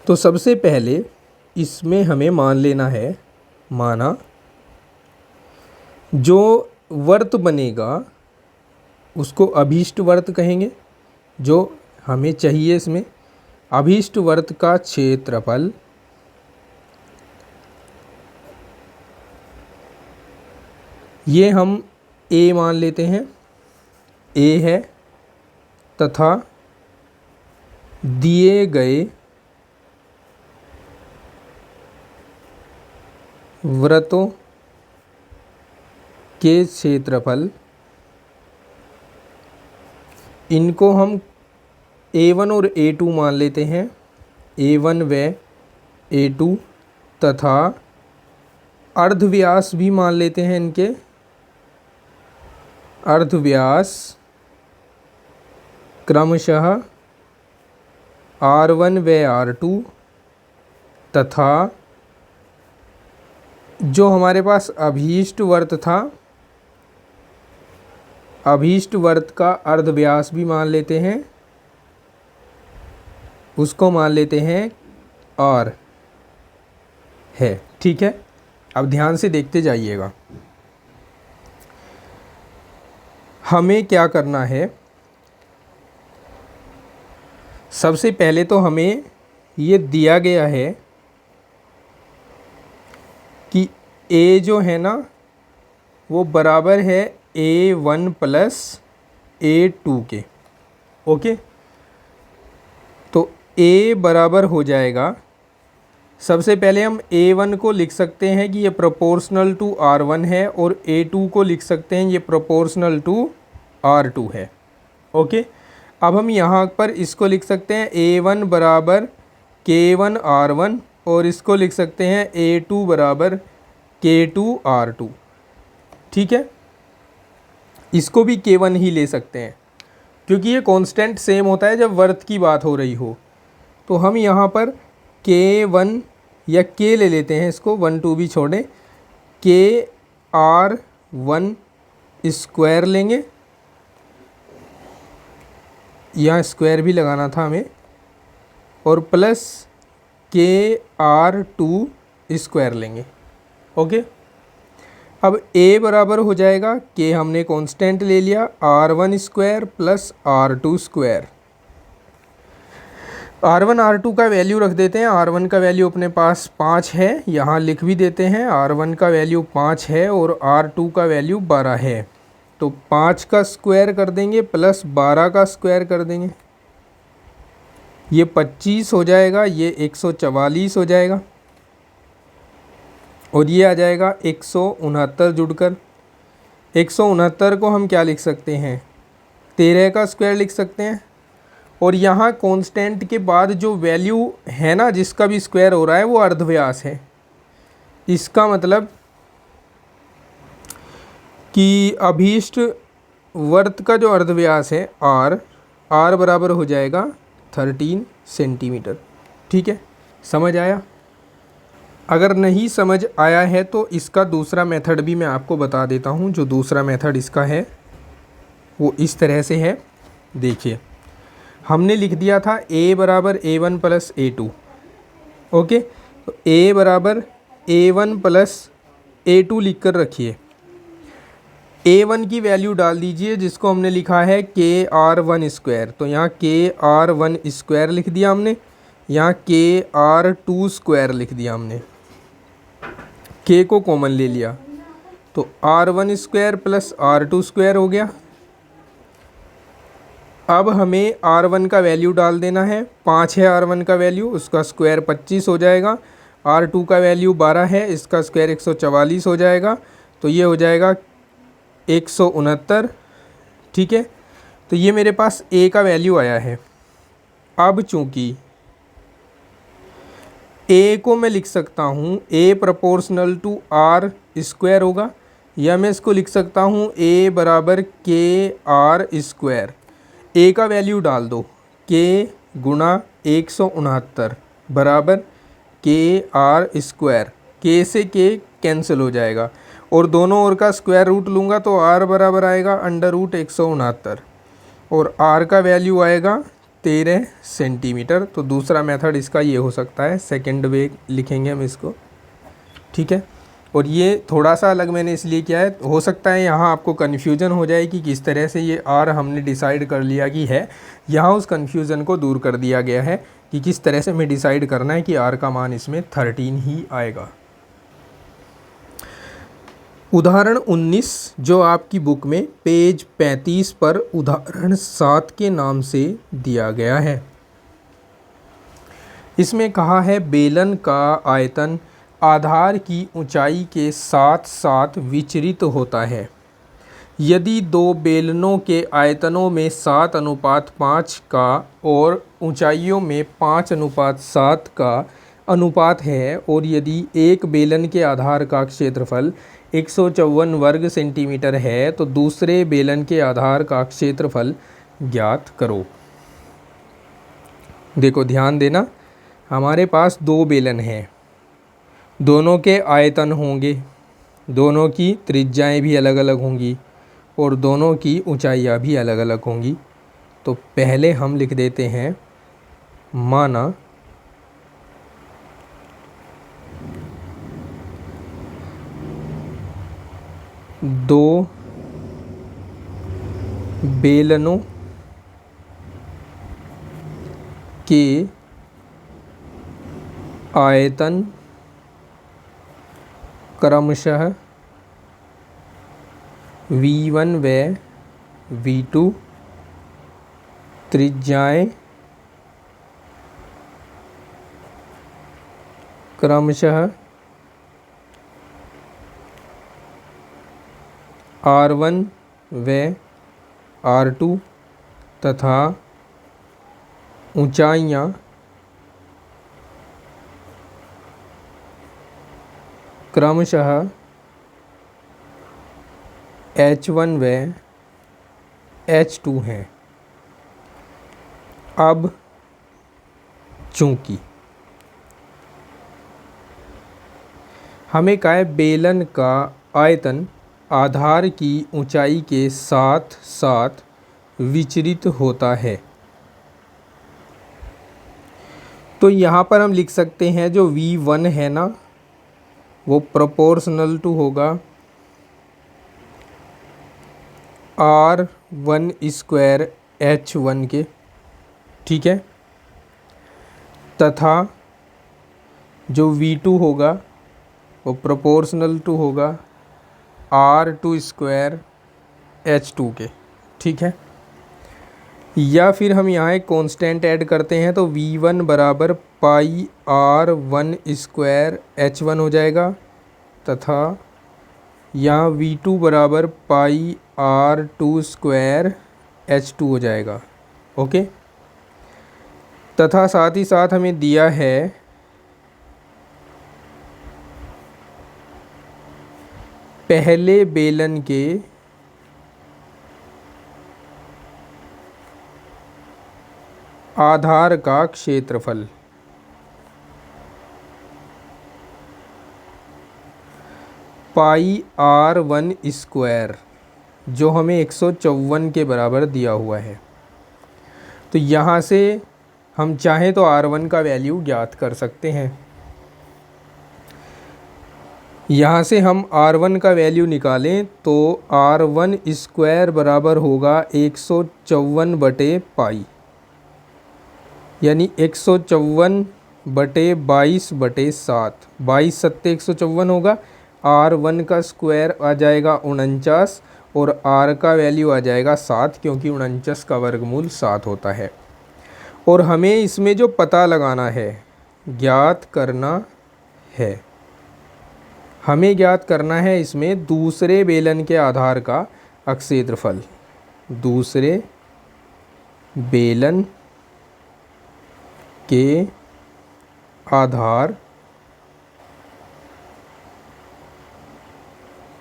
तो सबसे पहले इसमें हमें मान लेना है, माना जो वर्त बनेगा उसको अभीष्ट वर्त कहेंगे। जो हमें चाहिए इसमें अभीष्ट वर्त का क्षेत्रफल ये हम ए मान लेते हैं, ए है, तथा दिए गए वृत्तों के क्षेत्रफल इनको हम A1 और A2 मान लेते हैं, A1 व A2, तथा अर्धव्यास भी मान लेते हैं इनके, अर्धव्यास क्रमशः R1 व R2, तथा जो हमारे पास अभीष्ट वर्त था, अभीष्ट वर्त का अर्धव्यास भी मान लेते हैं, उसको मान लेते हैं R है। ठीक है, अब ध्यान से देखते जाइएगा। हमें क्या करना है, सबसे पहले तो हमें ये दिया गया है कि A जो है ना वो बराबर है A1 प्लस A2 के। ओके, तो A बराबर हो जाएगा, सबसे पहले हम A1 को लिख सकते हैं कि ये प्रोपोर्शनल टू R1 है, और A2 को लिख सकते हैं ये प्रोपोर्शनल टू R2 है। ओके, अब हम यहाँ पर इसको लिख सकते हैं A1 बराबर K1 R1, और इसको लिख सकते हैं A2 बराबर K2 R2। ठीक है, इसको भी K1 ही ले सकते हैं क्योंकि ये कांस्टेंट सेम होता है जब वर्त की बात हो रही हो। तो हम यहाँ पर K1 या K ले लेते हैं, इसको 1 2 भी छोड़ें, KR1 स्क्वायर लेंगे, यहाँ स्क्वायर भी लगाना था हमें, और प्लस KR2 स्क्वायर लेंगे। ओके, अब A बराबर हो जाएगा, K हमने कांस्टेंट ले लिया, R1 square plus R2 square. R1 R2 का वैल्यू रख देते हैं। R1 का वैल्यू अपने पास 5 है, यहाँ लिख भी देते हैं। R1 का वैल्यू 5 है और R2 का वैल्यू 12 है, तो 5 का स्क्वायर कर देंगे प्लस 12 का स्क्वायर कर देंगे, ये 25 हो जाएगा, ये 144 हो जाएगा, और ये आ जाएगा 169 जुड़कर। 169 को हम क्या लिख सकते हैं, 13 का स्क्वायर लिख सकते हैं। और यहाँ कांस्टेंट के बाद जो वैल्यू है ना जिसका भी स्क्वायर हो रहा है वो अर्धव्यास है। इसका मतलब कि अभीष्ट वर्त का जो अर्धव्यास है R बराबर हो जाएगा 13 सेंटीमीटर। ठीक है, समझ आया? अगर नहीं समझ आया है तो इसका दूसरा मेथड भी मैं आपको बता देता हूँ। जो दूसरा मेथड इसका है वो इस तरह से है। देखिए, हमने लिख दिया था A बराबर A1 प्लस A2। ओके, तो A बराबर A1 प्लस A2 लिख कर रखिए। A1 की वैल्यू डाल दीजिए जिसको हमने लिखा है KR1²। तो यहाँ KR1² लिख दिया हमने, यहाँ KR2² लिख दिया हमने, K को कॉमन ले लिया तो R1² प्लस R2² हो गया। अब हमें R1 का वैल्यू डाल देना है, 5 है R1 का वैल्यू, उसका स्क्वायर 25 हो जाएगा। R2 का वैल्यू 12 है, इसका स्क्वायर 144 हो जाएगा, तो ये हो जाएगा 169। ठीक है, तो ये मेरे पास A का वैल्यू आया है। अब चूँकि A को मैं लिख सकता हूँ A प्रोपोर्शनल टू R² होगा, या मैं इसको लिख सकता हूँ A बराबर KR²। A का वैल्यू डाल दो, K गुणा 169 बराबर KR²। K से K कैंसिल हो जाएगा और दोनों ओर का स्क्वायर रूट लूँगा तो R बराबर आएगा √169 और R का वैल्यू आएगा 13 सेंटीमीटर। तो दूसरा मेथड इसका ये हो सकता है, सेकंड वे लिखेंगे हम इसको। ठीक है, और ये थोड़ा सा अलग मैंने इसलिए किया है, हो सकता है यहाँ आपको कन्फ्यूजन हो जाए कि किस तरह से ये R हमने डिसाइड कर लिया कि है। यहाँ उस कन्फ्यूज़न को दूर कर दिया गया है कि किस तरह से हमें डिसाइड करना है कि R का मान इसमें 13 ही आएगा। उदाहरण 19 जो आपकी बुक में पेज 35 पर उदाहरण 7 के नाम से दिया गया है। इसमें कहा है बेलन का आयतन आधार की ऊंचाई के साथ साथ विचरित होता है। यदि दो बेलनों के आयतनों में 7:5 का और ऊंचाइयों में 5:7 का अनुपात है और यदि एक बेलन के आधार का क्षेत्रफल 154 वर्ग सेंटीमीटर है तो दूसरे बेलन के आधार का क्षेत्रफल ज्ञात करो। देखो ध्यान देना, हमारे पास दो बेलन हैं, दोनों के आयतन होंगे, दोनों की त्रिज्याएं भी अलग अलग होंगी और दोनों की ऊंचाइयां भी अलग अलग होंगी। तो पहले हम लिख देते हैं, माना दो बेलनों के आयतन क्रमशः V1 व V2, त्रिज्याएं क्रमशः R1 व R2 तथा ऊंचाइयां क्रमशः H1 व H2 हैं। अब चूंकि हमें कहा है बेलन का आयतन आधार की ऊंचाई के साथ साथ विचरित होता है, तो यहाँ पर हम लिख सकते हैं जो V1 है ना, वो प्रोपोर्शनल टू होगा R1² H1 के। ठीक है, तथा जो V2 होगा वो प्रोपोर्शनल टू होगा R2² H2 के। ठीक है, या फिर हम यहाँ एक कांस्टेंट ऐड करते हैं तो V1 बराबर पाई R1² H1 हो जाएगा तथा यहाँ V2 बराबर पाई R2² H2 हो जाएगा। ओके, तथा साथ ही साथ हमें दिया है पहले बेलन के आधार का क्षेत्रफल पाई R1² जो हमें 154 के बराबर दिया हुआ है। तो यहाँ से हम चाहें तो R1 का वैल्यू ज्ञात कर सकते हैं। यहाँ से हम R1 का वैल्यू निकालें तो R1 स्क्वायर बराबर होगा 154 बटे पाई, यानी 154 बटे 22 बटे 7, 22 सत्ते 154 होगा। R1 का स्क्वायर आ जाएगा 49 और R का वैल्यू आ जाएगा 7, क्योंकि 49 का वर्गमूल 7 होता है। और हमें इसमें जो पता लगाना है, ज्ञात करना है, हमें ज्ञात करना है इसमें दूसरे बेलन के आधार का अक्षेत्रफल। दूसरे बेलन के आधार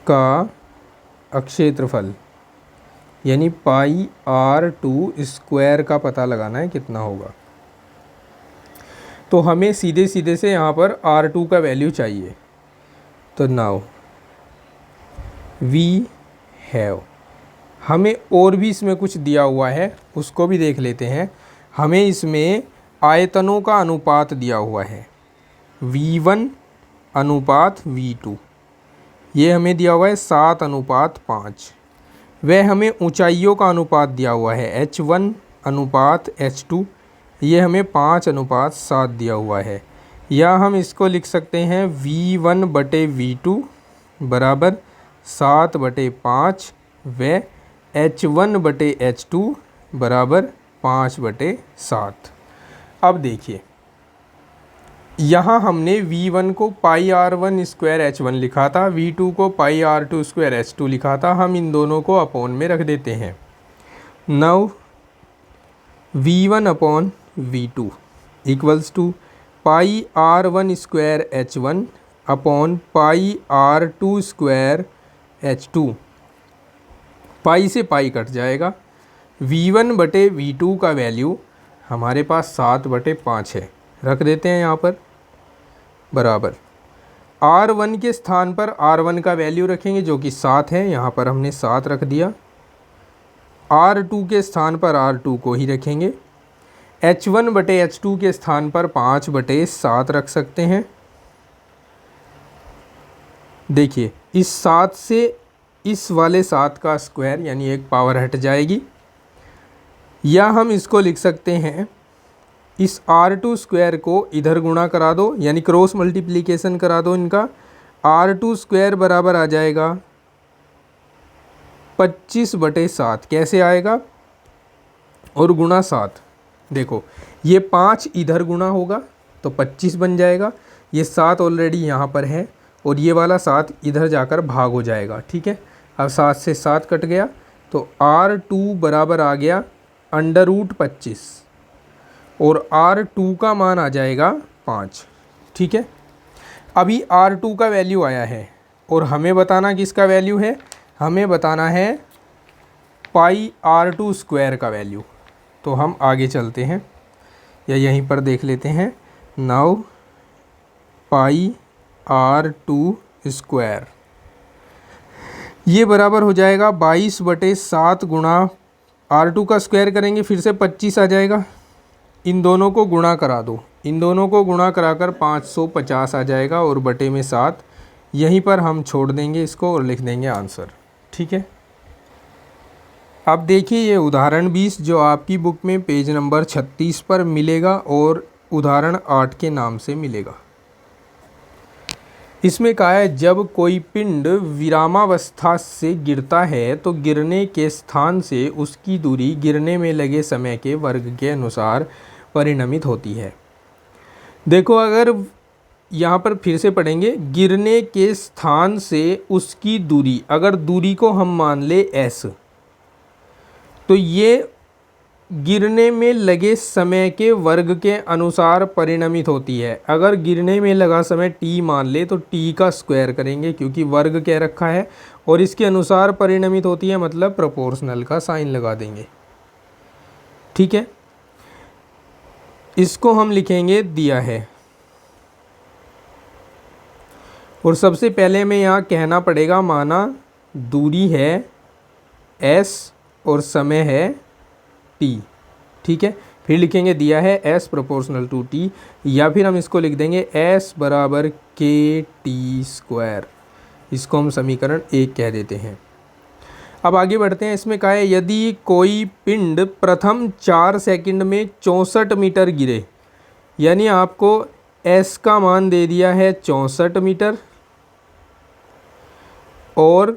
का अक्षेत्रफल, यानी पाई R2 स्क्वायर का पता लगाना है कितना होगा। तो हमें सीधे सीधे से यहाँ पर R2 का वैल्यू चाहिए। तो नाउ वी हैव, हमें और भी इसमें कुछ दिया हुआ है, उसको भी देख लेते हैं। हमें इसमें आयतनों का अनुपात दिया हुआ है, V1 अनुपात V2, ये हमें दिया हुआ है 7:5। वह हमें ऊंचाइयों का अनुपात दिया हुआ है, H1 अनुपात H2, ये हमें 5:7 दिया हुआ है। या हम इसको लिख सकते हैं V1 बटे V2 बराबर 7/5 व H1 बटे H2 बराबर 5/7। अब देखिए, यहाँ हमने V1 को पाई R1 स्क्वायर H1 लिखा था, V2 को पाई R2 स्क्वायर H2 लिखा था। हम इन दोनों को अपॉन में रख देते हैं। Now V1 upon V2 equals to pi R1 square H1 upon pi R2 square H2। Pi से पाई कट जाएगा। V1 बटे V2 का वैल्यू हमारे पास 7/5 है, रख देते हैं यहाँ पर, बराबर R1 के स्थान पर R1 का वैल्यू रखेंगे जो कि 7 है, यहाँ पर हमने 7 रख दिया। R2 के स्थान पर R2 को ही रखेंगे। H1 बटे H2 के स्थान पर 5/7 रख सकते हैं। देखिए, इस 7 से इस वाले 7 का स्क्वायर यानी एक पावर हट जाएगी। या हम इसको लिख सकते हैं, इस R2 स्क्वायर को इधर गुणा करा दो, यानी क्रॉस मल्टीप्लिकेशन करा दो इनका। R2 स्क्वायर बराबर आ जाएगा 25/7। कैसे आएगा? और गुणा 7, देखो ये 5 इधर गुणा होगा तो 25 बन जाएगा। ये 7 ऑलरेडी यहाँ पर है और ये वाला 7 इधर जाकर भाग हो जाएगा। ठीक है, अब 7 से 7 कट गया तो R2 बराबर आ गया √25 और R2 का मान आ जाएगा 5। ठीक है, अभी R2 का वैल्यू आया है और हमें बताना किसका वैल्यू है? हमें बताना है पाई R2 स्क्वायर का वैल्यू। तो हम आगे चलते हैं या यहीं पर देख लेते हैं। नाउ पाई R2 स्क्वायर, ये बराबर हो जाएगा 22/7 गुणा R2 का स्क्वायर करेंगे फिर से 25 आ जाएगा। इन दोनों को गुणा करा दो, इन दोनों को गुणा कराकर 550 आ जाएगा और बटे में 7। यहीं पर हम छोड़ देंगे इसको और लिख देंगे आंसर। ठीक है, अब देखिए ये उदाहरण 20 जो आपकी बुक में पेज नंबर 36 पर मिलेगा और उदाहरण 8 के नाम से मिलेगा। इसमें कहा है, जब कोई पिंड विरामावस्था से गिरता है तो गिरने के स्थान से उसकी दूरी गिरने में लगे समय के वर्ग के अनुसार परिणमित होती है। देखो, अगर यहाँ पर फिर से पढ़ेंगे, गिरने के स्थान से उसकी दूरी, अगर दूरी को हम मान ले s, तो ये गिरने में लगे समय के वर्ग के अनुसार परिणमित होती है। अगर गिरने में लगा समय t मान ले तो t का स्क्वायर करेंगे क्योंकि वर्ग कह रखा है, और इसके अनुसार परिणमित होती है मतलब प्रोपोर्शनल का साइन लगा देंगे। ठीक है, इसको हम लिखेंगे दिया है। और सबसे पहले में यहाँ कहना पड़ेगा, माना दूरी है s और समय है t। ठीक है, फिर लिखेंगे दिया है s प्रोपोर्शनल टू t, या फिर हम इसको लिख देंगे s बराबर KT स्क्वायर। इसको हम समीकरण 1 कह देते हैं। अब आगे बढ़ते हैं। इसमें कहा है यदि कोई पिंड प्रथम 4 सेकंड में 64 मीटर गिरे, यानी आपको s का मान दे दिया है 64 मीटर और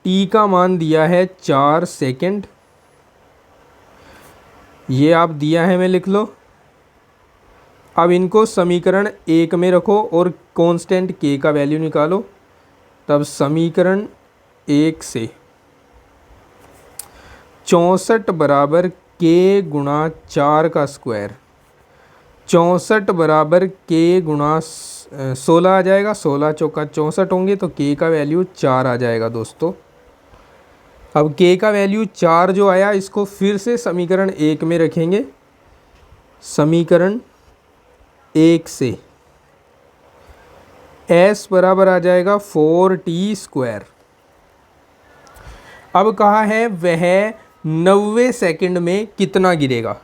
t का मान दिया है 4 सेकंड, ये आप दिया है, मैं लिख लो। अब इनको समीकरण 1 में रखो और कांस्टेंट k का वैल्यू निकालो। तब समीकरण 1 से 64 बराबर k गुणा 4 का स्क्वायर, 64 बराबर k गुणा 16 आ जाएगा, 16 चौका 64 होंगे तो k का वैल्यू 4 आ जाएगा दोस्तों। अब k का वैल्यू 4 जो आया, इसको फिर से समीकरण 1 में रखेंगे। समीकरण 1 से s बराबर आ जाएगा 4t स्क्वायर। अब कहा है वह 90 सेकंड में कितना गिरेगा,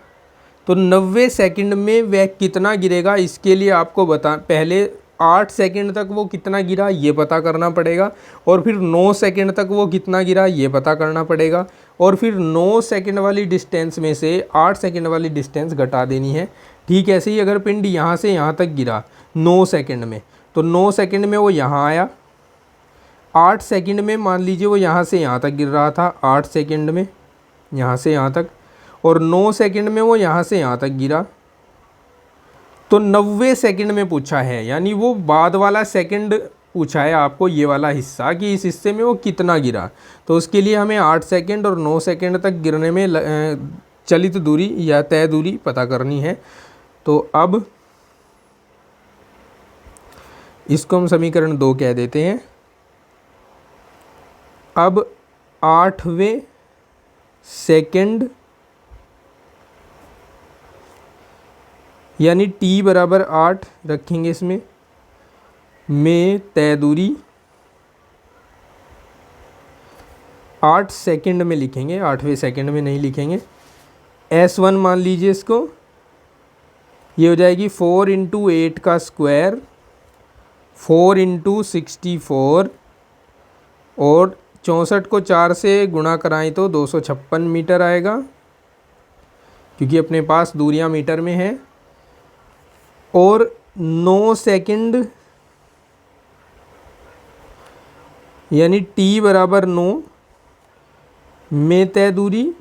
तो 90 सेकंड में वह कितना गिरेगा, इसके लिए आपको पहले 8 सेकंड तक वो कितना गिरा ये पता करना पड़ेगा, और फिर 9 सेकंड तक वो कितना गिरा ये पता करना पड़ेगा, और फिर 9 सेकंड वाली डिस्टेंस में से 8 सेकंड वाली डिस्टेंस घटा देनी है। ठीक ऐसे ही अगर पिंड यहाँ से यहाँ तक गिरा 9 सेकंड में, तो 9 सेकंड में वो यहाँ आया, 8 सेकंड में मान लीजिए वो यहाँ से यहाँ तक गिर रहा था, 8 सेकंड में यहाँ से यहाँ तक, और 9 सेकंड में वो यहाँ से यहाँ तक गिरा, तो 90 सेकंड में पूछा है, यानी वो बाद वाला सेकंड पूछा है आपको, ये वाला हिस्सा कि इस हिस्से में वो कितना गिरा। तो उसके लिए हमें 8 सेकंड और 9 सेकंड तक गिरने में चलित दूरी या तय दूरी पता करनी है। तो अब इसको हम समीकरण 2 कह देते हैं। अब 8वें सेकंड यानी t बराबर 8 रखेंगे इसमें, में तय दूरी 8 सेकंड में लिखेंगे, 8वें सेकंड में नहीं लिखेंगे। s1 मान लीजिए इसको, ये हो जाएगी 4 × 8 का स्क्वायर, 4 × 64, और 64 को 4 से गुणा कराएं तो 256 मीटर आएगा, क्योंकि अपने पास दूरियां मीटर में हैं। और 9 सेकंड यानी t बराबर 9 में तय दूरी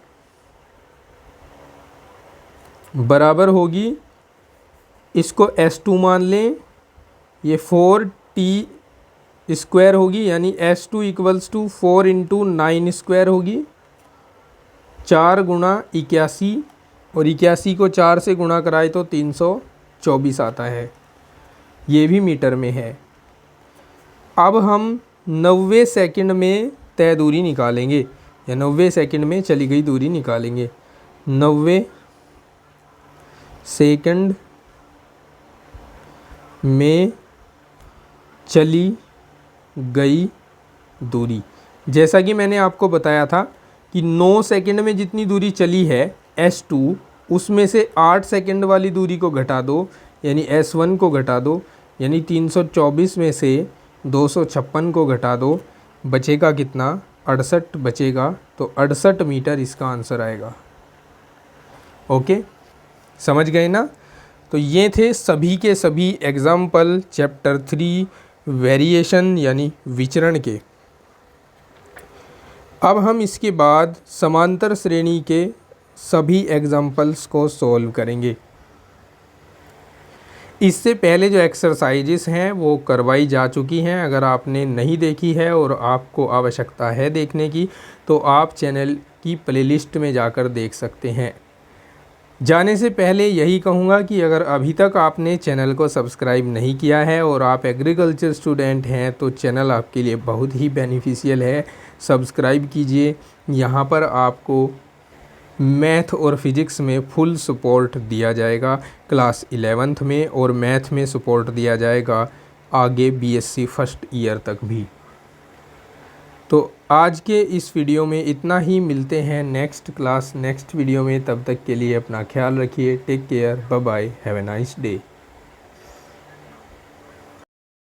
बराबर होगी, इसको s2 मान लें, ये 4t स्क्वायर होगी, यानी s2 = 4 × 9 स्क्वायर होगी, 4 × 81, और 81 को 4 से गुणा कराए तो 324 आता है, ये भी मीटर में है। अब हम 90 सेकंड में तय दूरी निकालेंगे, या 90 सेकंड में चली गई दूरी निकालेंगे। 90 सेकंड में चली गई दूरी, जैसा कि मैंने आपको बताया था कि 9 सेकंड में जितनी दूरी चली है s2, उसमें से 8 सेकंड वाली दूरी को घटा दो, यानी s1 को घटा दो, यानी 324 में से 256 को घटा दो, बचेगा कितना, 68 बचेगा, तो 68 मीटर इसका आंसर आएगा। ओके, समझ गए ना। तो ये थे सभी के सभी एग्जाम्पल चैप्टर 3 वेरिएशन यानी विचरण के। अब हम इसके बाद समांतर श्रेणी के सभी एग्जाम्पल्स को सॉल्व करेंगे। इससे पहले जो एक्सरसाइजेस हैं वो करवाई जा चुकी हैं, अगर आपने नहीं देखी है और आपको आवश्यकता है देखने की, तो आप चैनल की प्लेलिस्ट में जाकर देख सकते हैं। जाने से पहले यही कहूँगा कि अगर अभी तक आपने चैनल को सब्सक्राइब नहीं किया है और आप एग्रीकल्चर स्टूडेंट हैं तो चैनल आपके लिए बहुत ही बेनिफिशियल है, सब्सक्राइब कीजिए। यहाँ पर आपको मैथ और फिज़िक्स में फुल सपोर्ट दिया जाएगा क्लास 11th में, और मैथ में सपोर्ट दिया जाएगा आगे बीएससी फर्स्ट ईयर तक भी। तो आज के इस वीडियो में इतना ही, मिलते हैं नेक्स्ट वीडियो में। तब तक के लिए अपना ख्याल रखिए, take care, bye bye, have a nice day.